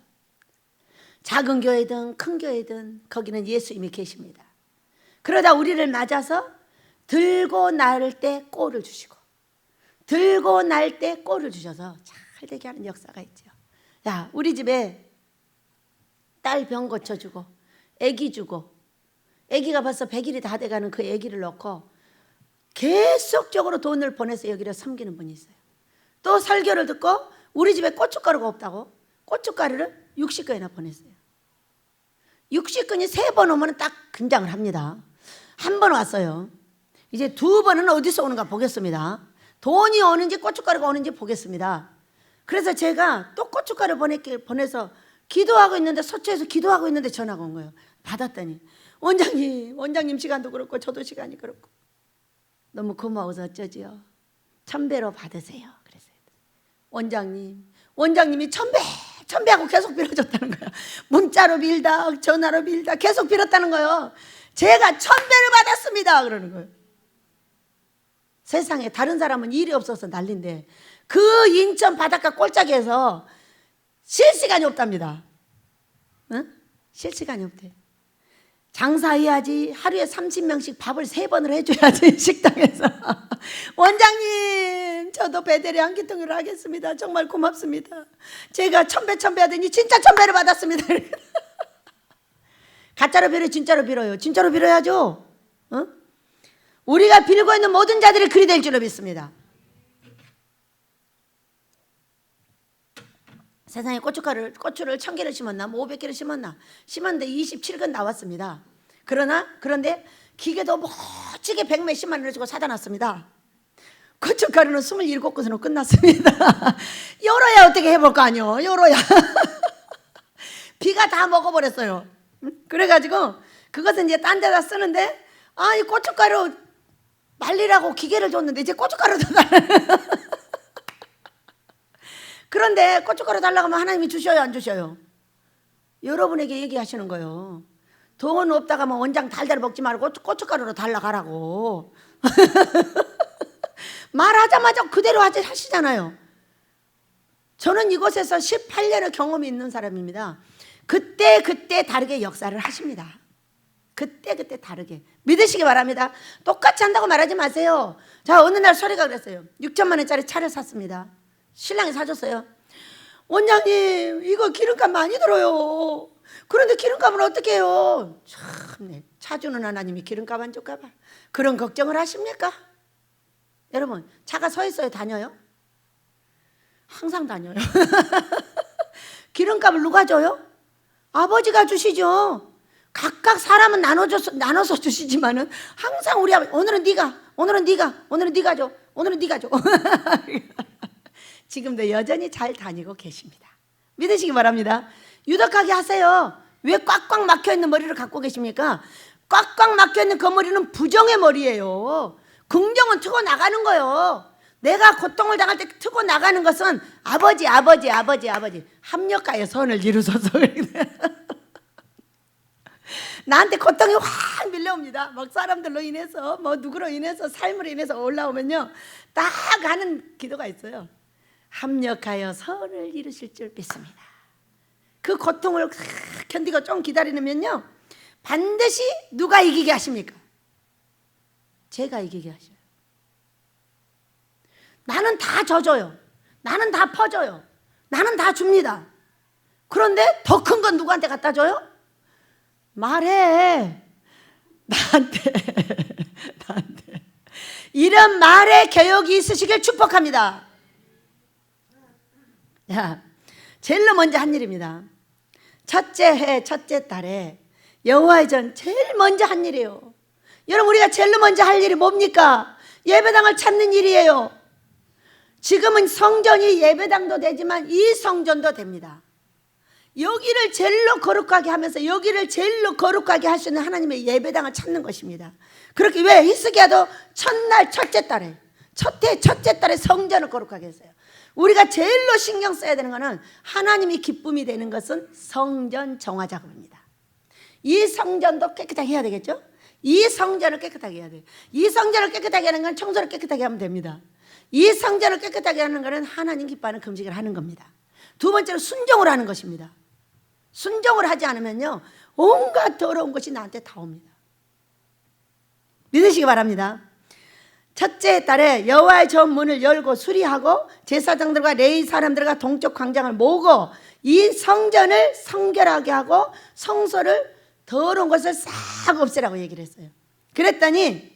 작은 교회든 큰 교회든 거기는 예수님이 계십니다. 그러다 우리를 맞아서 들고 날 때 꼴을 주시고, 들고 날 때 꼴을 주셔서 잘 되게 하는 역사가 있죠. 야, 우리 집에 딸 병 고쳐주고 아기 주고, 아기가 벌써 100일이 다 돼가는 그 아기를 놓고 계속적으로 돈을 보내서 여기를 섬기는 분이 있어요. 또 설교를 듣고 우리 집에 고춧가루가 없다고 고춧가루를 60건이나 보냈어요. 60건이 3번 오면 딱 긴장을 합니다. 한 번 왔어요. 이제 2번은 어디서 오는가 보겠습니다. 돈이 오는지 고춧가루가 오는지 보겠습니다. 그래서 제가 또 고춧가루 보내서 기도하고 있는데, 서초에서 기도하고 있는데 전화가 온 거예요. 받았더니 원장님 시간도 그렇고 저도 시간이 그렇고 너무 고마워서 어쩌지요. 1000배로 받으세요. 그랬어요. 원장님이 1000배하고 계속 빌어줬다는 거예요. 문자로 빌다 전화로 빌다 계속 빌었다는 거예요. 제가 1000배를 받았습니다 그러는 거예요. 세상에 다른 사람은 일이 없어서 난린데 그 인천 바닷가 꼴짝에서 쉴 시간이 없답니다. 응? 쉴 시간이 없대. 장사해야지 하루에 30명씩 밥을 3번을 해줘야지 식당에서. 원장님 저도 배대리 한 끼통으로 하겠습니다. 정말 고맙습니다. 제가 1000배 하더니 진짜 1000배를 받았습니다. 가짜로 빌어요 진짜로 빌어요? 진짜로 빌어야죠. 어? 우리가 빌고 있는 모든 자들이 그리 될 줄로 믿습니다. 세상에 고추를 1000개를 심었나 500개를 심었는데 27건 나왔습니다. 그런데 기계도 멋지게 100몇십만 원을 주고 사다 놨습니다. 고춧가루는 27건으로 끝났습니다. 요로야 어떻게 해볼 거 아니요. 요로야 비가 다 먹어버렸어요. 그래가지고 그것은 이제 딴 데다 쓰는데, 이 고춧가루 말리라고 기계를 줬는데 이제 고춧가루도 달라요. 그런데 고춧가루 달라고 하면 하나님이 주셔요 안 주셔요? 여러분에게 얘기하시는 거예요. 돈 없다가 뭐 원장 달달 먹지 말고 고춧가루로 달라가라고. 말하자마자 그대로 하시잖아요. 저는 이곳에서 18년의 경험이 있는 사람입니다. 그때 다르게 역사를 하십니다. 그때 다르게 믿으시기 바랍니다. 똑같이 한다고 말하지 마세요. 자, 어느 날 소리가 그랬어요. 6천만 원짜리 차를 샀습니다. 신랑이 사줬어요. 원장님 이거 기름값 많이 들어요. 그런데 기름값은 어떻게 해요? 참네, 차주는 하나님이 기름값 안 줄까 봐 그런 걱정을 하십니까? 여러분 차가 서 있어요 다녀요? 항상 다녀요. 기름값을 누가 줘요? 아버지가 주시죠. 각각 사람은 나눠서 주시지만은 항상 우리 아버지 오늘은 네가 줘. 지금도 여전히 잘 다니고 계십니다. 믿으시기 바랍니다. 유덕하게 하세요. 왜 꽉꽉 막혀있는 머리를 갖고 계십니까? 꽉꽉 막혀있는 그 머리는 부정의 머리예요. 긍정은 트고 나가는 거예요. 내가 고통을 당할 때 트고 나가는 것은 아버지 합력하여 선을 이루소서. 나한테 고통이 확 밀려옵니다. 막 사람들로 인해서 누구로 인해서 삶으로 인해서 올라오면요 딱 하는 기도가 있어요. 합력하여 선을 이루실 줄 믿습니다. 그 고통을 견디고 좀 기다리면요 반드시 누가 이기게 하십니까? 제가 이기게 하셔요. 나는 다 져줘요. 나는 다 퍼줘요. 나는 다 줍니다. 그런데 더 큰 건 누구한테 갖다 줘요? 말해. 나한테. 이런 말의 교육이 있으시길 축복합니다. 야, 제일로 먼저 한 일입니다. 첫째 해 첫째 달에 여호와의 전 제일 먼저 한 일이에요. 여러분 우리가 제일로 먼저 할 일이 뭡니까? 예배당을 찾는 일이에요. 지금은 성전이 예배당도 되지만 이 성전도 됩니다. 여기를 제일로 거룩하게 하면서 여기를 제일로 거룩하게 하시는 하나님의 예배당을 찾는 것입니다. 그렇게 왜 히스기야도 첫날 첫째 달에 성전을 거룩하게 했어요. 우리가 제일로 신경 써야 되는 것은 하나님이 기쁨이 되는 것은 성전 정화 작업입니다. 이 성전도 깨끗하게 해야 되겠죠? 이 성전을 깨끗하게 해야 돼요. 이 성전을 깨끗하게 하는 건 청소를 깨끗하게 하면 됩니다. 이 성전을 깨끗하게 하는 것은 하나님 기뻐하는 금식을 하는 겁니다. 두 번째로 순종을 하는 것입니다. 순종을 하지 않으면요 온갖 더러운 것이 나한테 다 옵니다. 믿으시기 바랍니다. 첫째 달에 여호와의 전 문을 열고 수리하고 제사장들과 레위 사람들과 동쪽 광장을 모으고 이 성전을 성결하게 하고 성소를 더러운 것을 싹 없애라고 얘기를 했어요. 그랬더니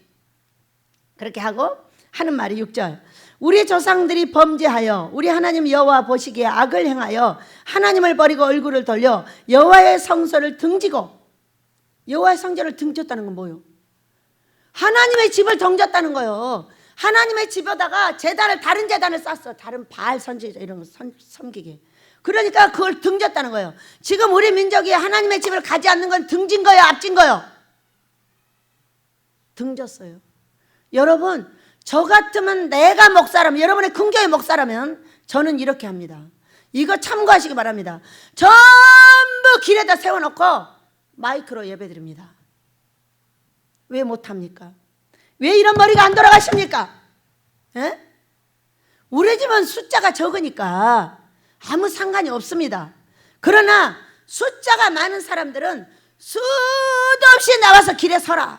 그렇게 하고 하는 말이 6절, 우리 조상들이 범죄하여 우리 하나님 여호와 보시기에 악을 행하여 하나님을 버리고 얼굴을 돌려 여호와의 성소를 등지고, 여호와의 성전을 등졌다는 건 뭐예요? 하나님의 집을 등졌다는 거예요. 하나님의 집에다가 제단을, 다른 제단을 쌌어. 다른 바알 선지자 이런 거 섬기게. 그러니까 그걸 등졌다는 거예요. 지금 우리 민족이 하나님의 집을 가지 않는 건 등진 거예요, 앞진 거예요? 등졌어요. 여러분, 저 같으면, 내가 목사라면, 여러분의 큰교회 목사라면 저는 이렇게 합니다. 이거 참고하시기 바랍니다. 전부 길에다 세워놓고 마이크로 예배드립니다. 왜 못합니까? 왜 이런 머리가 안 돌아가십니까? 에? 우리 집은 숫자가 적으니까 아무 상관이 없습니다. 그러나 숫자가 많은 사람들은 수도 없이 나와서 길에 서라.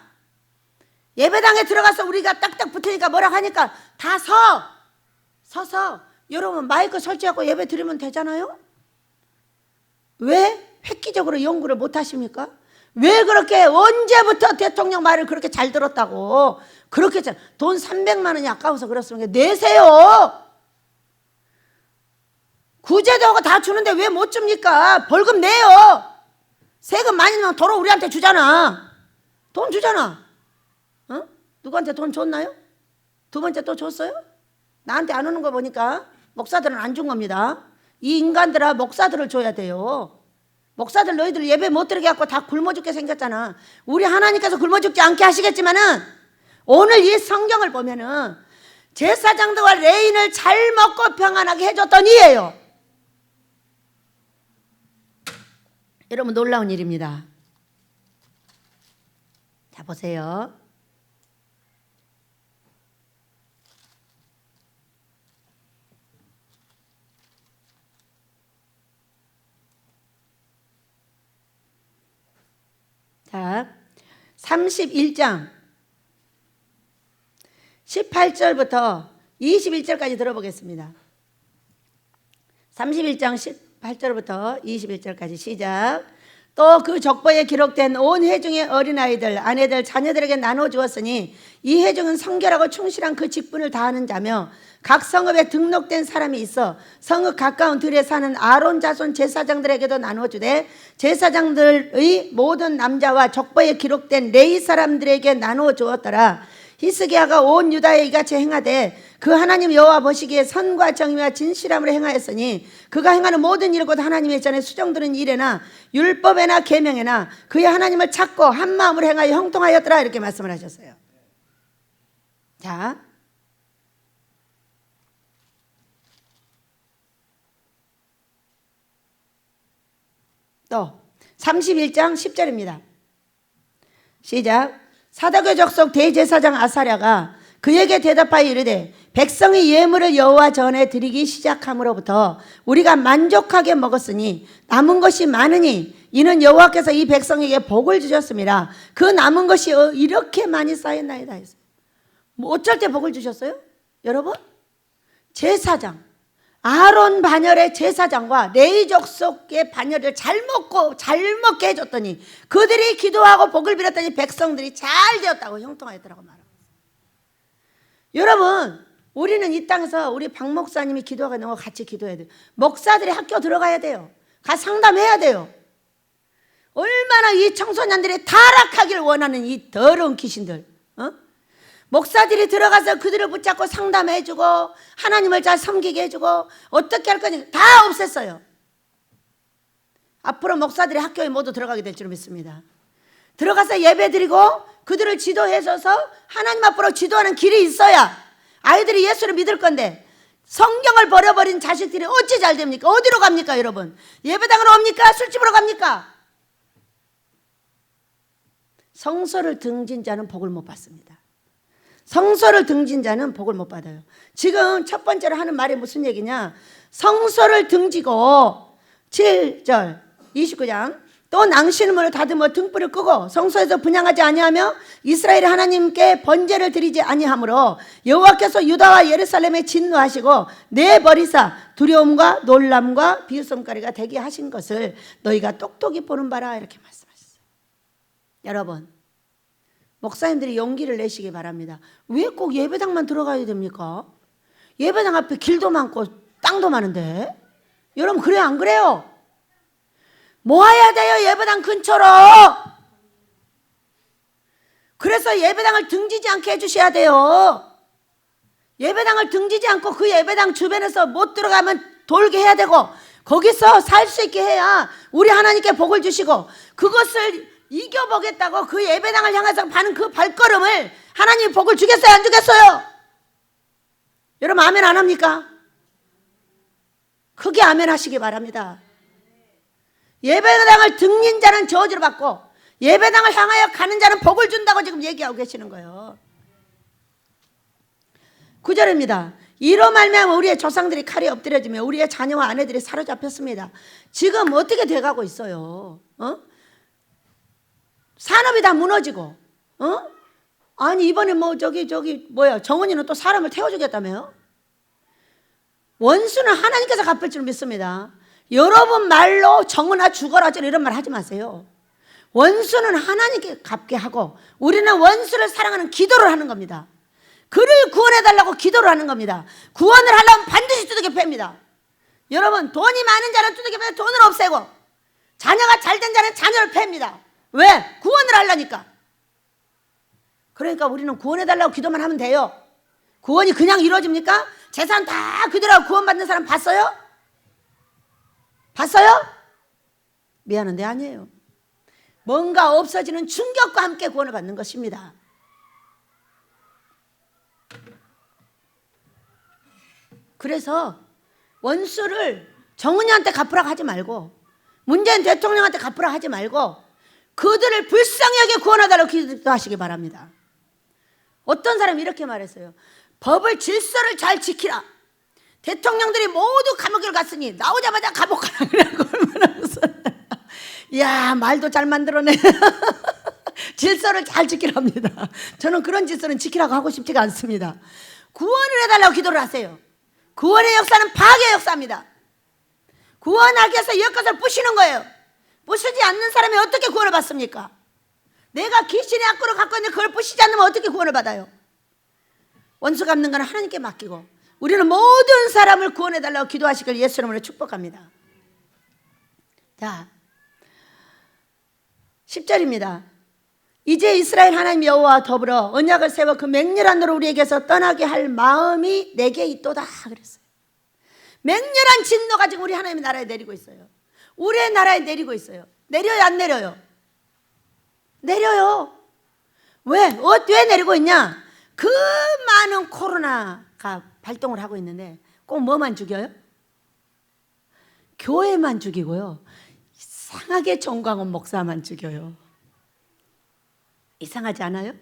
예배당에 들어가서 우리가 딱딱 붙으니까 뭐라 하니까 다 서서 여러분 마이크 설치하고 예배 드리면 되잖아요. 왜 획기적으로 연구를 못 하십니까? 왜 그렇게 언제부터 대통령 말을 그렇게 잘 들었다고 그렇게 돈 300만 원이 아까워서 그렇습니까? 내세요. 구제도 하고 다 주는데 왜 못 줍니까? 벌금 내요. 세금 많이 내면 도로 우리한테 주잖아. 돈 주잖아. 어? 누구한테 돈 줬나요? 두 번째 또 줬어요? 나한테 안 오는 거 보니까 목사들은 안 준 겁니다. 이 인간들아, 목사들을 줘야 돼요. 목사들 너희들 예배 못 들게 갖고 다 굶어 죽게 생겼잖아. 우리 하나님께서 굶어 죽지 않게 하시겠지만은 오늘 이 성경을 보면은 제사장들과 레인을 잘 먹고 평안하게 해줬던 이예요. 여러분, 놀라운 일입니다. 자, 보세요. 자, 31장 18절부터 21절까지 들어보겠습니다. 31장 18절부터 21절까지 시작. 또 그 족보에 기록된 온 회중의 어린아이들, 아내들, 자녀들에게 나눠 주었으니 이 회중은 성결하고 충실한 그 직분을 다하는 자며 각 성읍에 등록된 사람이 있어 성읍 가까운 들에 사는 아론 자손 제사장들에게도 나눠 주되 제사장들의 모든 남자와 족보에 기록된 레위 사람들에게 나누어 주었더라. 히스기야가 온 유다에 이같이 행하되 그 하나님 여호와 보시기에 선과 정의와 진실함으로 행하였으니 그가 행하는 모든 일 곧 하나님의 전에 수정되는 일에나 율법에나 계명에나 그의 하나님을 찾고 한 마음으로 행하여 형통하였더라. 이렇게 말씀을 하셨어요. 자, 또 31장 10절입니다. 시작. 사독의 족속 대제사장 아사랴가 그에게 대답하여 이르되 백성이 예물을 여호와 전에 드리기 시작함으로부터 우리가 만족하게 먹었으니 남은 것이 많으니 이는 여호와께서 이 백성에게 복을 주셨습니다. 그 남은 것이 이렇게 많이 쌓였나이다 했어요. 뭐 어쩔 때 복을 주셨어요? 여러분, 제사장 아론 반열의 제사장과 레위 족속의 반열을 잘 먹게 해줬더니 그들이 기도하고 복을 빌었더니 백성들이 잘 되었다고 형통하였더라고 말합니다. 여러분, 우리는 이 땅에서 우리 박 목사님이 기도하고 있는 거 같이 기도해야 돼요. 목사들이 학교 들어가야 돼요. 가서 상담해야 돼요. 얼마나 이 청소년들이 타락하기를 원하는 이 더러운 귀신들, 목사들이 들어가서 그들을 붙잡고 상담해주고 하나님을 잘 섬기게 해주고 어떻게 할 거니 다 없앴어요. 앞으로 목사들이 학교에 모두 들어가게 될 줄 믿습니다. 들어가서 예배드리고 그들을 지도해줘서 하나님 앞으로 지도하는 길이 있어야 아이들이 예수를 믿을 건데 성경을 버려버린 자식들이 어찌 잘 됩니까? 어디로 갑니까 여러분? 예배당으로 옵니까? 술집으로 갑니까? 성소를 등진 자는 복을 못 받습니다. 성소를 등진 자는 복을 못 받아요. 지금 첫 번째로 하는 말이 무슨 얘기냐? 성소를 등지고 7절 29장 또 낭신음으로 다듬어 등불을 끄고 성소에서 분향하지 아니하며 이스라엘 하나님께 번제를 드리지 아니하므로 여호와께서 유다와 예루살렘에 진노하시고 내버리사 두려움과 놀람과 비웃음거리가 되게 하신 것을 너희가 똑똑히 보는 바라. 이렇게 말씀하셨어요. 여러분, 목사님들이 용기를 내시기 바랍니다. 왜 꼭 예배당만 들어가야 됩니까? 예배당 앞에 길도 많고 땅도 많은데. 여러분, 그래요 안 그래요? 모아야 돼요, 예배당 근처로. 그래서 예배당을 등지지 않게 해주셔야 돼요. 예배당을 등지지 않고 그 예배당 주변에서 못 들어가면 돌게 해야 되고, 거기서 살 수 있게 해야 우리 하나님께 복을 주시고, 그것을 이겨보겠다고 그 예배당을 향해서 가는 그 발걸음을 하나님이 복을 주겠어요, 안 주겠어요? 여러분, 아멘 안 합니까? 크게 아멘 하시기 바랍니다. 예배당을 등진 자는 저주를 받고 예배당을 향하여 가는 자는 복을 준다고 지금 얘기하고 계시는 거예요. 9절입니다. 이로 말미암아 우리의 조상들이 칼에 엎드려지며 우리의 자녀와 아내들이 사로잡혔습니다. 지금 어떻게 돼가고 있어요? 산업이 다 무너지고, 아니 이번에 뭐 저기 뭐야, 정은이는 또 사람을 태워주겠다며요? 원수는 하나님께서 갚을 줄 믿습니다. 여러분 말로 정은아 죽어라 이런 말 하지 마세요. 원수는 하나님께 갚게 하고 우리는 원수를 사랑하는 기도를 하는 겁니다. 그를 구원해달라고 기도를 하는 겁니다. 구원을 하려면 반드시 두들겨 팹니다. 여러분, 돈이 많은 자는 두들겨 패 돈을 없애고 자녀가 잘된 자는 자녀를 팹니다. 왜? 구원을 하려니까. 그러니까 우리는 구원해달라고 기도만 하면 돼요. 구원이 그냥 이루어집니까? 재산 다 그대로 구원받는 사람 봤어요? 봤어요? 미안한데 아니에요. 뭔가 없어지는 충격과 함께 구원을 받는 것입니다. 그래서 원수를 정은이한테 갚으라고 하지 말고, 문재인 대통령한테 갚으라고 하지 말고 그들을 불쌍히 여겨 구원하달라고 기도하시기 바랍니다. 어떤 사람이 이렇게 말했어요. 법을 질서를 잘 지키라. 대통령들이 모두 감옥을 갔으니 나오자마자 감옥 가라. 얼마나 무서워. 야, 말도 잘 만들어내. 질서를 잘 지키랍니다. 저는 그런 질서는 지키라고 하고 싶지가 않습니다. 구원을 해달라고 기도를 하세요. 구원의 역사는 파괴의 역사입니다. 구원하기 위해서 여기까지 부시는 거예요. 부시지 않는 사람이 어떻게 구원을 받습니까? 내가 귀신의 악구를 갖고 있는데 그걸 부시지 않으면 어떻게 구원을 받아요? 원수 갚는 건 하나님께 맡기고 우리는 모든 사람을 구원해달라고 기도하시길 예수 이름으로 축복합니다. 자, 10절입니다. 이제 이스라엘 하나님 여호와와 더불어 언약을 세워 그 맹렬한 너로 우리에게서 떠나게 할 마음이 내게 있도다 그랬어요. 맹렬한 진노가 지금 우리 하나님의 나라에 내리고 있어요. 우리의 나라에 내리고 있어요. 내려요, 안 내려요? 내려요. 왜 내리고 있냐? 그 많은 코로나가 발동을 하고 있는데 꼭 뭐만 죽여요? 교회만 죽이고요. 이상하게 정광훈 목사만 죽여요. 이상하지 않아요?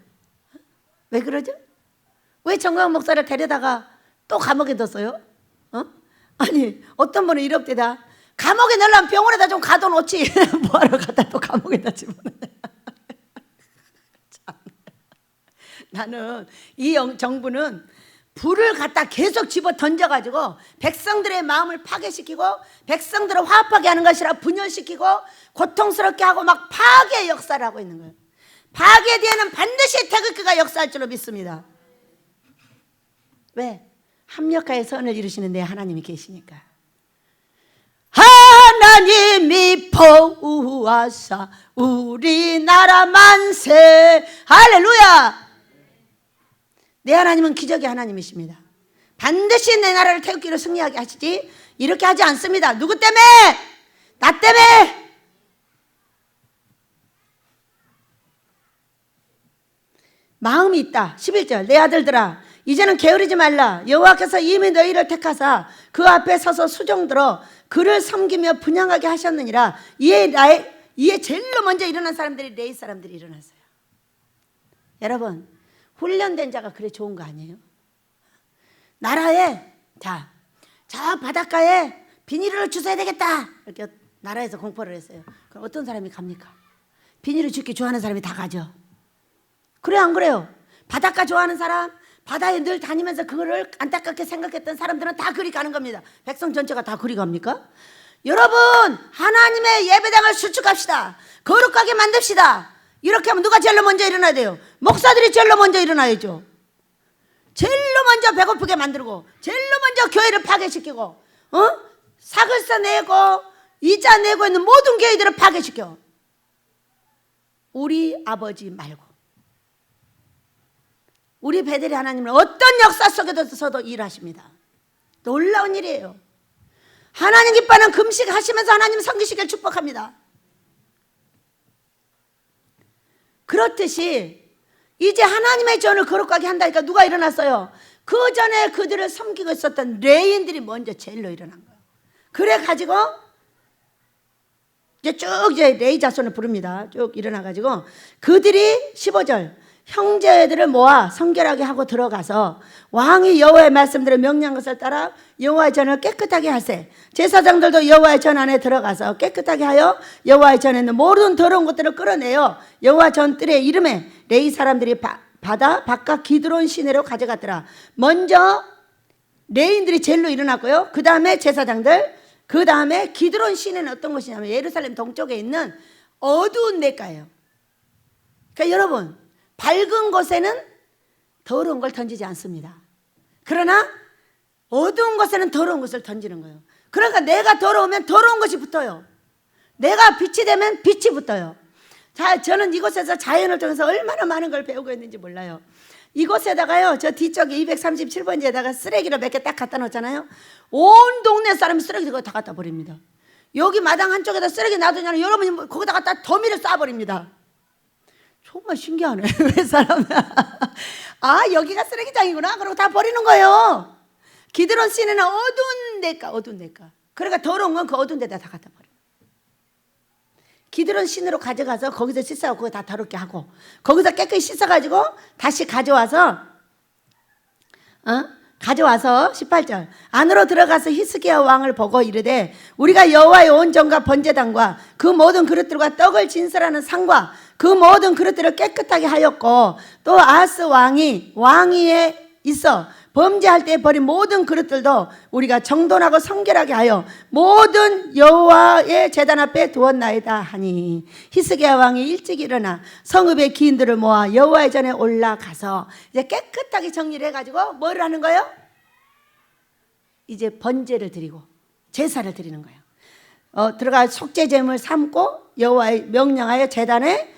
왜 그러죠? 왜 정광훈 목사를 데려다가 또 감옥에 뒀어요? 아니 어떤 분은 이렇대다. 감옥에 넣으려면 병원에다 좀 가둬놓지. 뭐하러 갖다 또 감옥에다 집어넣냐. 나는 이 정부는 불을 갖다 계속 집어 던져가지고 백성들의 마음을 파괴시키고 백성들을 화합하게 하는 것이라 분열시키고 고통스럽게 하고 막 파괴의 역사를 하고 있는 거예요. 파괴 뒤에는 반드시 태극기가 역사할 줄로 믿습니다. 왜? 합력하여 선을 이루시는 데 하나님이 계시니까. 하나님이 보호하사 우리나라 만세. 할렐루야. 내 하나님은 기적의 하나님이십니다. 반드시 내 나라를 태극기로 승리하게 하시지 이렇게 하지 않습니다. 누구 때문에? 나 때문에. 마음이 있다. 11절 내 아들들아 이제는 게으르지 말라. 여호와께서 이미 너희를 택하사 그 앞에 서서 수종들어 그를 섬기며 분향하게 하셨느니라. 이에 제일로 먼저 일어난 사람들이 레위 사람들이 일어났어요. 여러분 훈련된 자가 그래 좋은 거 아니에요? 나라에 저 바닷가에 비닐을 주워야 되겠다 이렇게 나라에서 공포를 했어요. 그럼 어떤 사람이 갑니까? 비닐을 줍기 좋아하는 사람이 다 가죠. 그래 안 그래요? 바닷가 좋아하는 사람, 바다에 늘 다니면서 그거를 안타깝게 생각했던 사람들은 다 그리 가는 겁니다. 백성 전체가 다 그리 갑니까? 여러분, 하나님의 예배당을 수축합시다. 거룩하게 만듭시다. 이렇게 하면 누가 제일 먼저 일어나야 돼요? 목사들이 제일 먼저 일어나야죠. 제일 먼저 배고프게 만들고, 제일 먼저 교회를 파괴시키고, 사글서 내고 이자 내고 있는 모든 교회들을 파괴시켜. 우리 아버지 말고 우리 베델의 하나님은 어떤 역사 속에서도 일하십니다. 놀라운 일이에요. 하나님 기뻐하는 금식 하시면서 하나님 섬기시길 축복합니다. 그렇듯이 이제 하나님의 전을 거룩하게 한다니까 누가 일어났어요? 그 전에 그들을 섬기고 있었던 레인들이 먼저 제일로 일어난 거예요. 그래가지고 이제 레이 자손을 부릅니다. 쭉 일어나가지고 그들이 15절 형제들을 모아 성결하게 하고 들어가서 왕이 여호와의 말씀들을 명령한 것을 따라 여호와의 전을 깨끗하게 하세. 제사장들도 여호와의 전 안에 들어가서 깨끗하게 하여 여호와의 전에 있는 모든 더러운 것들을 끌어내어 여호와 전 뜰의 이름에 레위 사람들이 받아 바깥 기드론 시내로 가져갔더라. 먼저 레인들이 제일로 일어났고요. 그 다음에 제사장들, 그 다음에 기드론 시내는 어떤 곳이냐면 예루살렘 동쪽에 있는 어두운 냇가예요. 그러니까 여러분, 밝은 곳에는 더러운 걸 던지지 않습니다. 그러나 어두운 곳에는 더러운 것을 던지는 거예요. 그러니까 내가 더러우면 더러운 것이 붙어요. 내가 빛이 되면 빛이 붙어요. 자, 저는 이곳에서 자연을 통해서 얼마나 많은 걸 배우고 있는지 몰라요. 이곳에다가요, 저 뒤쪽에 237번지에다가 쓰레기를 몇 개 딱 갖다 놓잖아요. 온 동네 사람이 쓰레기 다 갖다 버립니다. 여기 마당 한쪽에다 쓰레기 놔두냐면 여러분이 거기다 갖다 더미를 쏴버립니다. 정말 신기하네. 왜 사람? 아, 여기가 쓰레기장이구나. 그러고 다 버리는 거예요. 기드론 시내는 어두운 데가, 어두운 데가. 그러니까 더러운 건 그 어두운 데다 다 갖다 버려. 기드론 시내로 가져가서 거기서 씻어가고 그거 다 더럽게 하고 거기서 깨끗이 씻어가지고 다시 가져와서 18절 안으로 들어가서 히스기야 왕을 보고 이르되 우리가 여호와의 온 전과 번제단과 그 모든 그릇들과 떡을 진설하는 상과 그 모든 그릇들을 깨끗하게 하였고 또 아하스 왕이 왕위에 있어 범죄할 때 버린 모든 그릇들도 우리가 정돈하고 성결하게 하여 모든 여호와의 제단 앞에 두었나이다 하니 히스기야 왕이 일찍 일어나 성읍의 기인들을 모아 여호와의 전에 올라가서 이제 깨끗하게 정리를 해가지고 뭘 하는 거예요? 이제 번제를 드리고 제사를 드리는 거예요. 들어가 속죄제물 삼고 여호와의 명령하여 제단에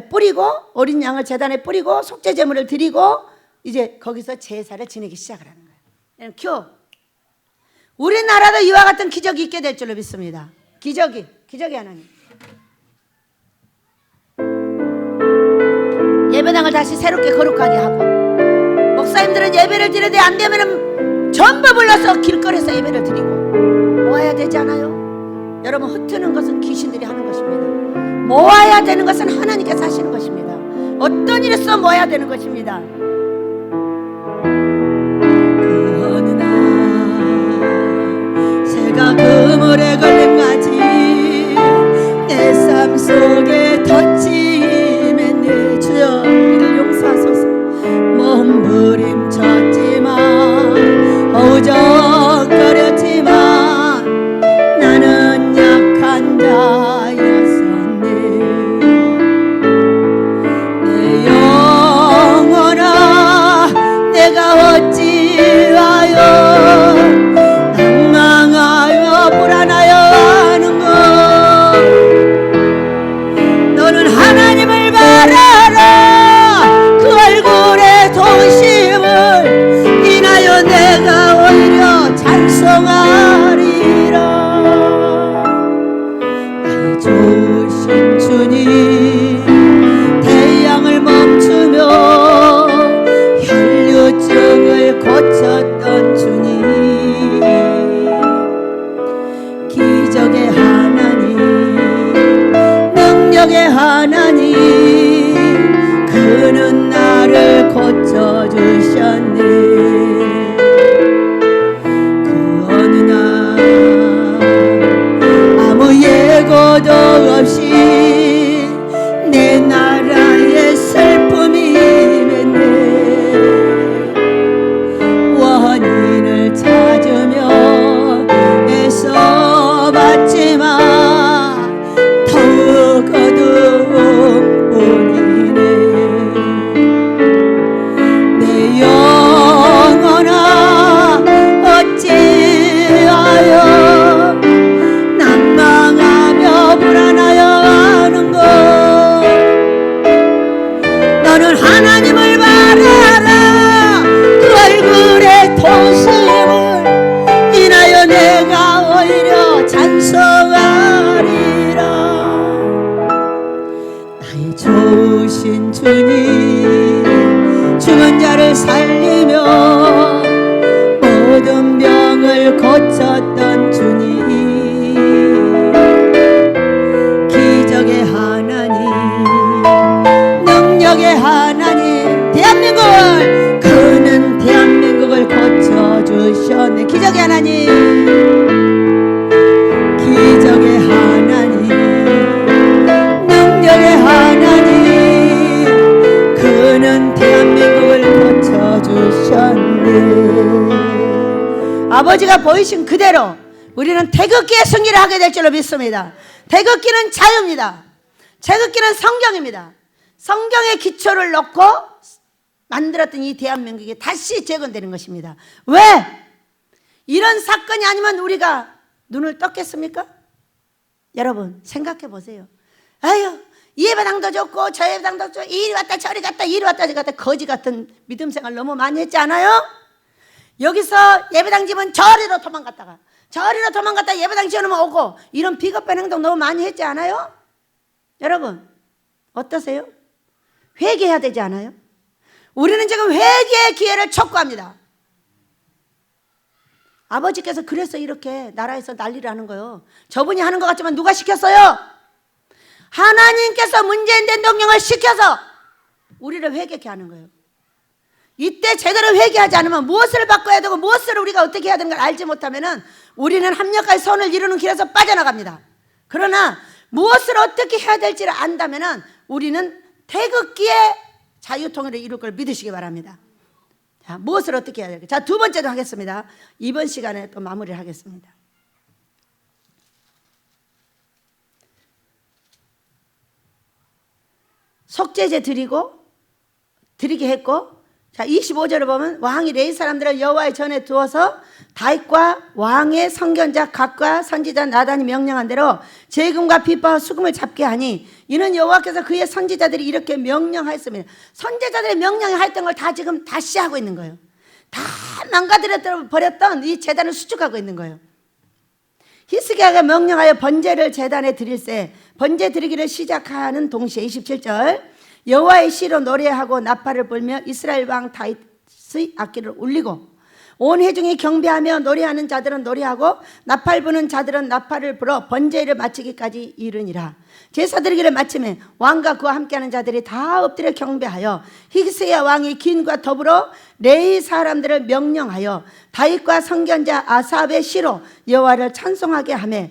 뿌리고 어린 양을 제단에 뿌리고 속죄제물을 드리고 이제 거기서 제사를 지내기 시작을 하는 거예요. 큐. 우리나라도 이와 같은 기적이 있게 될 줄로 믿습니다. 기적이 하나님. 예배당을 다시 새롭게 거룩하게 하고 목사님들은 예배를 드려야 돼. 안 되면은 전부 불러서 길거리에서 예배를 드리고 모아야 되지 않아요? 여러분, 흩트는 것은 귀신들이 하는 것입니다. 모아야 되는 것은 하나님께서 하시는 것입니다. 어떤 일에서 모아야 되는 것입니다. 그 어느 날 새가 그물에 걸림같이 내 삶 속에 덧짐에 내 주여 우리를 용서하소서. 몸부림쳤지만 어우적거렸지만 나는 약한 자였었네. 내 영혼아 아버지가 보이신 그대로 우리는 태극기의 승리를 하게 될 줄로 믿습니다. 태극기는 자유입니다. 태극기는 성경입니다. 성경의 기초를 놓고 만들었던 이 대한민국이 다시 재건되는 것입니다. 왜? 이런 사건이 아니면 우리가 눈을 떴겠습니까? 여러분 생각해 보세요. 아유, 이 예배당도 좋고 저 예배당도 좋고 이리 왔다 저리 갔다 이리 왔다 저리 갔다 거지 같은 믿음 생활 너무 많이 했지 않아요? 여기서 예배당 집은 저리로 도망갔다가 예배당 지어놓으면 오고 이런 비겁한 행동 너무 많이 했지 않아요? 여러분 어떠세요? 회개해야 되지 않아요? 우리는 지금 회개의 기회를 촉구합니다. 아버지께서 그래서 이렇게 나라에서 난리를 하는 거예요. 저분이 하는 것 같지만 누가 시켰어요? 하나님께서 문재인 대통령을 시켜서 우리를 회개케 하는 거예요. 이때 제대로 회개하지 않으면 무엇을 바꿔야 되고 무엇을 우리가 어떻게 해야 되는 걸 알지 못하면 우리는 합력할 선을 이루는 길에서 빠져나갑니다. 그러나 무엇을 어떻게 해야 될지를 안다면 우리는 태극기의 자유통일을 이룰 걸 믿으시기 바랍니다. 자, 무엇을 어떻게 해야 될까? 자, 두 번째도 하겠습니다. 이번 시간에 또 마무리를 하겠습니다. 속죄제 드리게 했고, 자 25절을 보면 왕이 레위 사람들을 여호와의 전에 두어서 다윗과 왕의 선견자 각과 선지자 나단이 명령한 대로 재금과 비파와 수금을 잡게 하니 이는 여호와께서 그의 선지자들이 이렇게 명령하였습니다. 선지자들의 명령하였던 걸 다 지금 다시 하고 있는 거예요. 다 망가뜨려 버렸던 이 제단을 수축하고 있는 거예요. 히스기야가 명령하여 번제를 제단에 드릴세 번제 드리기를 시작하는 동시에 27절 여호와의 시로 노래하고 나팔을 불며 이스라엘 왕 다윗의 악기를 울리고 온 회중이 경배하며 노래하는 자들은 노래하고 나팔 부는 자들은 나팔을 불어 번제를 마치기까지 이르니라. 제사 드리기를 마치면 왕과 그와 함께하는 자들이 다 엎드려 경배하여 히스기야 왕이 기인과 더불어 레위 사람들을 명령하여 다윗과 선견자 아삽의 시로 여호와를 찬송하게 하며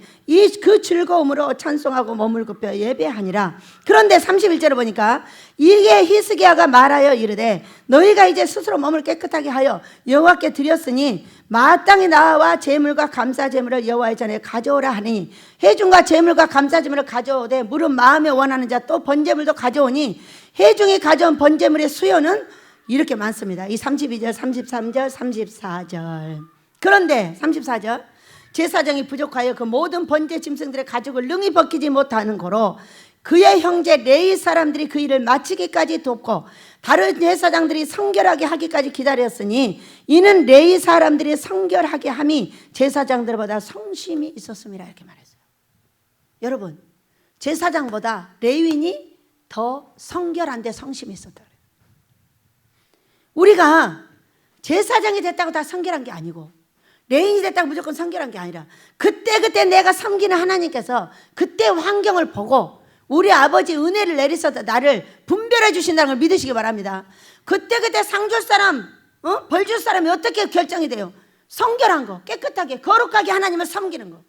그 즐거움으로 찬송하고 몸을 굽혀 예배하니라. 그런데 31절을 보니까 이게 히스기야가 말하여 이르되 너희가 이제 스스로 몸을 깨끗하게 하여 여호와께 드렸으니 마땅히 나와 제물과 감사 제물을 여호와의 전에 가져오라 하니 회중과 제물과 감사 제물을 가져오되 물은 마음에 원하는 자 또 번제물도 가져오니 회중이 가져온 번제물의 수요는 이렇게 많습니다. 이 32절, 33절, 34절. 그런데 34절 제사장이 부족하여 그 모든 번제 짐승들의 가죽을 능히 벗기지 못하는 고로 그의 형제 레위 사람들이 그 일을 마치기까지 돕고 다른 제사장들이 성결하게 하기까지 기다렸으니 이는 레위 사람들이 성결하게 함이 제사장들보다 성심이 있었음이라 이렇게 말했어요. 여러분 제사장보다 레위인이 더 성결한데 성심이 있었다. 우리가 제사장이 됐다고 다 성결한 게 아니고 레인이 됐다고 무조건 성결한 게 아니라 그때 내가 섬기는 하나님께서 그때 환경을 보고 우리 아버지 은혜를 내리셔서 나를 분별해 주신다는 걸 믿으시기 바랍니다. 그때 상 줄 사람 벌 줄 사람이 어떻게 결정이 돼요? 성결한 거 깨끗하게 거룩하게 하나님을 섬기는 거.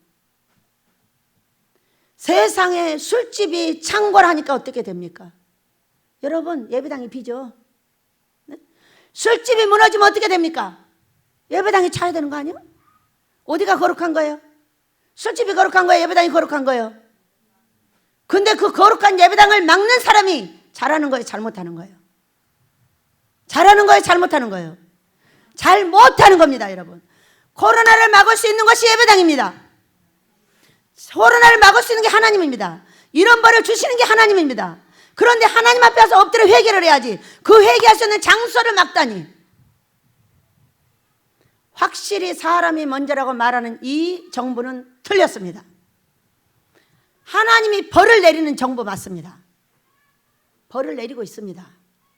세상에 술집이 창궐하니까 어떻게 됩니까? 여러분 예배당이 비죠. 네? 술집이 무너지면 어떻게 됩니까? 예배당이 차야 되는 거 아니에요? 어디가 거룩한 거예요? 술집이 거룩한 거예요? 예배당이 거룩한 거예요? 근데 그 거룩한 예배당을 막는 사람이 잘하는 거예요? 잘못하는 거예요? 잘하는 거예요? 잘못하는 거예요? 잘못하는 겁니다. 여러분 코로나를 막을 수 있는 것이 예배당입니다. 코로나를 막을 수 있는 게 하나님입니다. 이런 벌을 주시는 게 하나님입니다. 그런데 하나님 앞에 와서 엎드려 회개를 해야지 그 회개할 수 있는 장소를 막다니. 확실히 사람이 먼저라고 말하는 이 정부는 틀렸습니다. 하나님이 벌을 내리는 정부 맞습니다. 벌을 내리고 있습니다.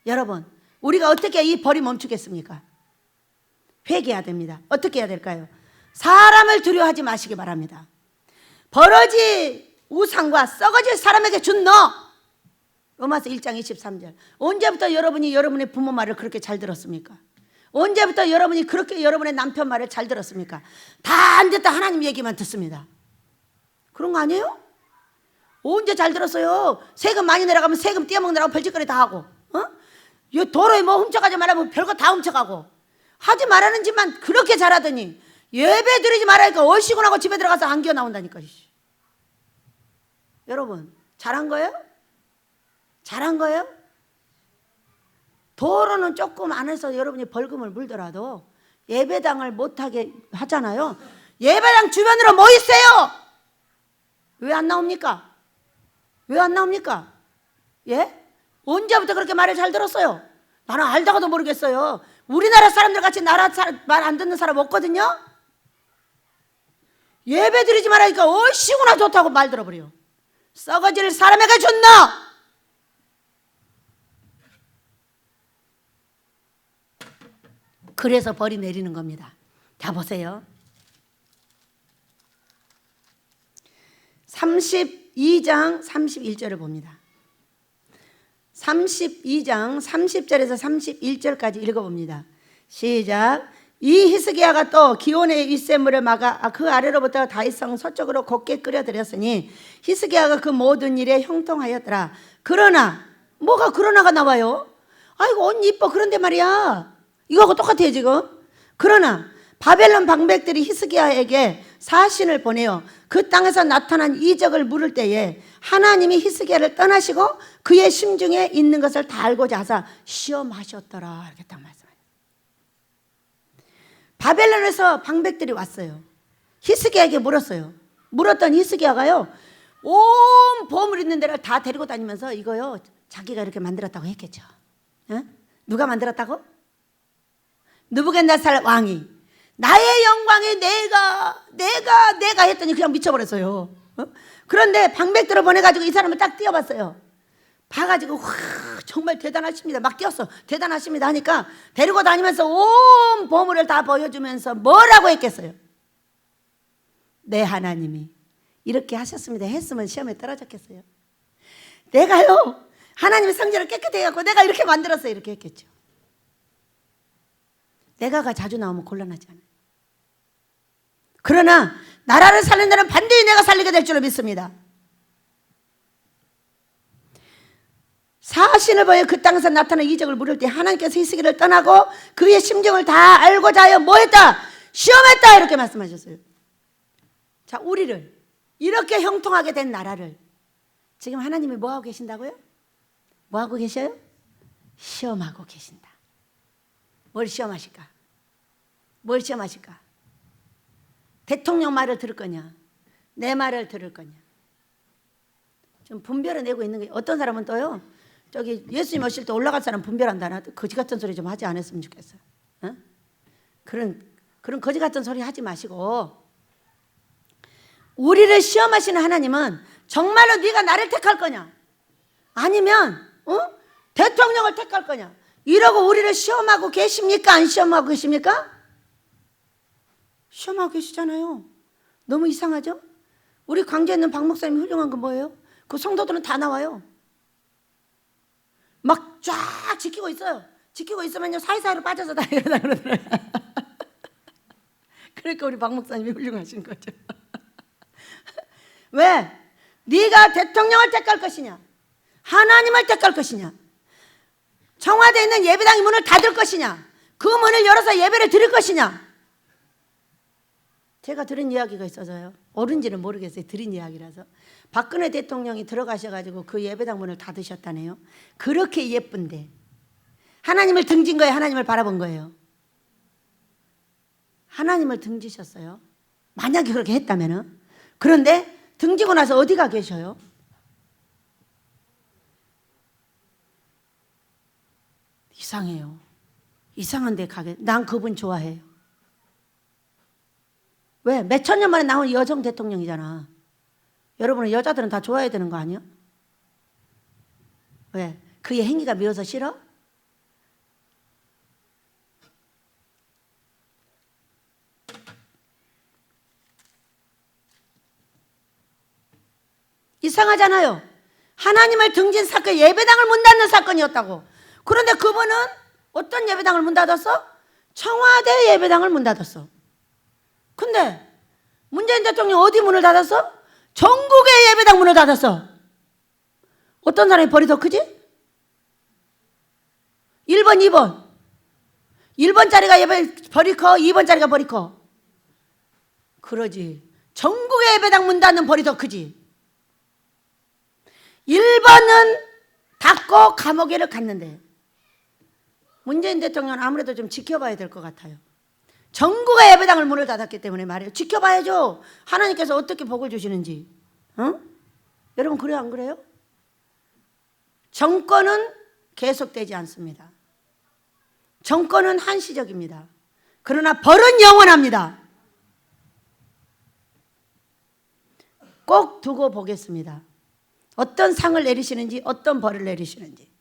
여러분 우리가 어떻게 이 벌이 멈추겠습니까? 회개해야 됩니다. 어떻게 해야 될까요? 사람을 두려워하지 마시기 바랍니다. 버러지 우상과 썩어질 사람에게 준 너. 로마서 1장 23절. 언제부터 여러분이 여러분의 부모 말을 그렇게 잘 들었습니까? 언제부터 여러분이 그렇게 여러분의 남편 말을 잘 들었습니까? 다 안 듣다 하나님 얘기만 듣습니다. 그런 거 아니에요? 언제 잘 들었어요? 세금 많이 내려가면 세금 떼어먹느라고 별짓거리 다 하고, 도로에 뭐 훔쳐가지 말라면 별거 다 훔쳐가고, 하지 말라는 짓만 그렇게 잘하더니 예배 드리지 말라니까 얼씨구 나고 집에 들어가서 안겨 나온다니까. 여러분, 잘한 거예요? 잘한 거예요? 도로는 조금 안 해서 여러분이 벌금을 물더라도 예배당을 못하게 하잖아요. 예배당 주변으로 모이세요. 왜 안 나옵니까? 왜 안 나옵니까? 예? 언제부터 그렇게 말을 잘 들었어요? 나는 알다가도 모르겠어요. 우리나라 사람들 같이 나라 말 안 듣는 사람 없거든요. 예배 드리지 말라니까 얼씨구나 좋다고 말 들어버려. 썩어질 사람에게 줬나? 그래서 벌이 내리는 겁니다. 자, 보세요. 32장 31절을 봅니다. 32장 30절에서 31절까지 읽어봅니다. 시작. 이 히스기야가 또 기온의 윗샘물을 막아 그 아래로부터 다윗성 서쪽으로 곱게 끌어들였으니 히스기야가 그 모든 일에 형통하였더라. 그러나 뭐가 그러나가 나와요? 아이고 언니 이뻐. 그런데 말이야, 이거하고 똑같아요 지금. 그러나 바벨론 방백들이 히스기야에게 사신을 보내어 그 땅에서 나타난 이적을 물을 때에 하나님이 히스기야를 떠나시고 그의 심중에 있는 것을 다 알고자 하사 시험하셨더라. 이렇게 딱 말씀해요. 바벨론에서 방백들이 왔어요. 히스기야에게 물었어요. 물었더니 히스기야가요, 온 보물 있는 데를 다 데리고 다니면서 이거요 자기가 이렇게 만들었다고 했겠죠. 어? 누가 만들었다고? 느부갓네살 왕이 나의 영광이 내가 했더니 그냥 미쳐버렸어요. 어? 그런데 방백들을 보내가지고 이 사람을 딱 띄워봤어요. 봐가지고 와 정말 대단하십니다. 막 뛰었어. 대단하십니다 하니까 데리고 다니면서 온 보물을 다 보여주면서 뭐라고 했겠어요? 내 하나님이 이렇게 하셨습니다 했으면 시험에 떨어졌겠어요? 내가요 하나님의 성전을 깨끗하게 해갖고 내가 이렇게 만들었어요 이렇게 했겠죠. 내가가 자주 나오면 곤란하지 않아요. 그러나 나라를 살리는 데는 반드시 내가 살리게 될 줄로 믿습니다. 사신을 보여 그 땅에서 나타난 이적을 물을 때 하나님께서 히스기야를 떠나고 그의 심정을 다 알고자 하여 뭐 했다? 시험했다. 이렇게 말씀하셨어요. 자, 우리를 이렇게 형통하게 된 나라를 지금 하나님이 뭐 하고 계신다고요? 뭐 하고 계셔요? 시험하고 계신다. 뭘 시험하실까? 뭘 시험하실까? 대통령 말을 들을 거냐? 내 말을 들을 거냐? 좀 분별을 내고 있는 게, 어떤 사람은 또요 저기 예수님 오실 때 올라갈 사람 분별한다. 거지 같은 소리 좀 하지 않았으면 좋겠어요. 어? 그런 거지 같은 소리 하지 마시고, 우리를 시험하시는 하나님은 정말로 네가 나를 택할 거냐, 아니면 대통령을 택할 거냐, 이러고 우리를 시험하고 계십니까? 안 시험하고 계십니까? 시험하고 계시잖아요. 너무 이상하죠? 우리 광주에 있는 박 목사님이 훌륭한 건 뭐예요? 그 성도들은 다 나와요. 막 쫙 지키고 있어요. 지키고 있으면요 사이사이로 빠져서 다니다 그러더라고요. 그러니까 우리 박 목사님이 훌륭하신 거죠. 왜? 네가 대통령을 택할 것이냐, 하나님을 택할 것이냐, 청와대에 있는 예배당의 문을 닫을 것이냐, 그 문을 열어서 예배를 드릴 것이냐. 제가 들은 이야기가 있어서요, 옳은지는 모르겠어요. 들은 이야기라서. 박근혜 대통령이 들어가셔가지고 그 예배당 문을 닫으셨다네요. 그렇게 예쁜데 하나님을 등진 거예요? 하나님을 바라본 거예요? 하나님을 등지셨어요. 만약에 그렇게 했다면은. 그런데 등지고 나서 어디가 계셔요? 이상해요. 이상한 데 가게. 난 그분 좋아해요. 왜? 몇천 년 만에 나온 여성 대통령이잖아. 여러분은 여자들은 다 좋아해야 되는 거 아니야? 왜? 그의 행위가 미워서 싫어? 이상하잖아요. 하나님을 등진 사건, 예배당을 문 닫는 사건이었다고. 그런데 그분은 어떤 예배당을 문 닫았어? 청와대 예배당을 문 닫았어. 근데 문재인 대통령 어디 문을 닫았어? 전국의 예배당 문을 닫았어. 어떤 사람이 벌이 더 크지? 1번, 2번. 1번짜리가 예배 벌이 커? 2번짜리가 벌이 커? 그러지. 전국의 예배당 문 닫는 벌이 더 크지. 1번은 닫고 감옥에를 갔는데 문재인 대통령은 아무래도 좀 지켜봐야 될 것 같아요. 전국의 예배당을 문을 닫았기 때문에 말이에요. 지켜봐야죠. 하나님께서 어떻게 복을 주시는지. 여러분 그래요 안 그래요? 정권은 계속되지 않습니다. 정권은 한시적입니다. 그러나 벌은 영원합니다. 꼭 두고 보겠습니다. 어떤 상을 내리시는지, 어떤 벌을 내리시는지.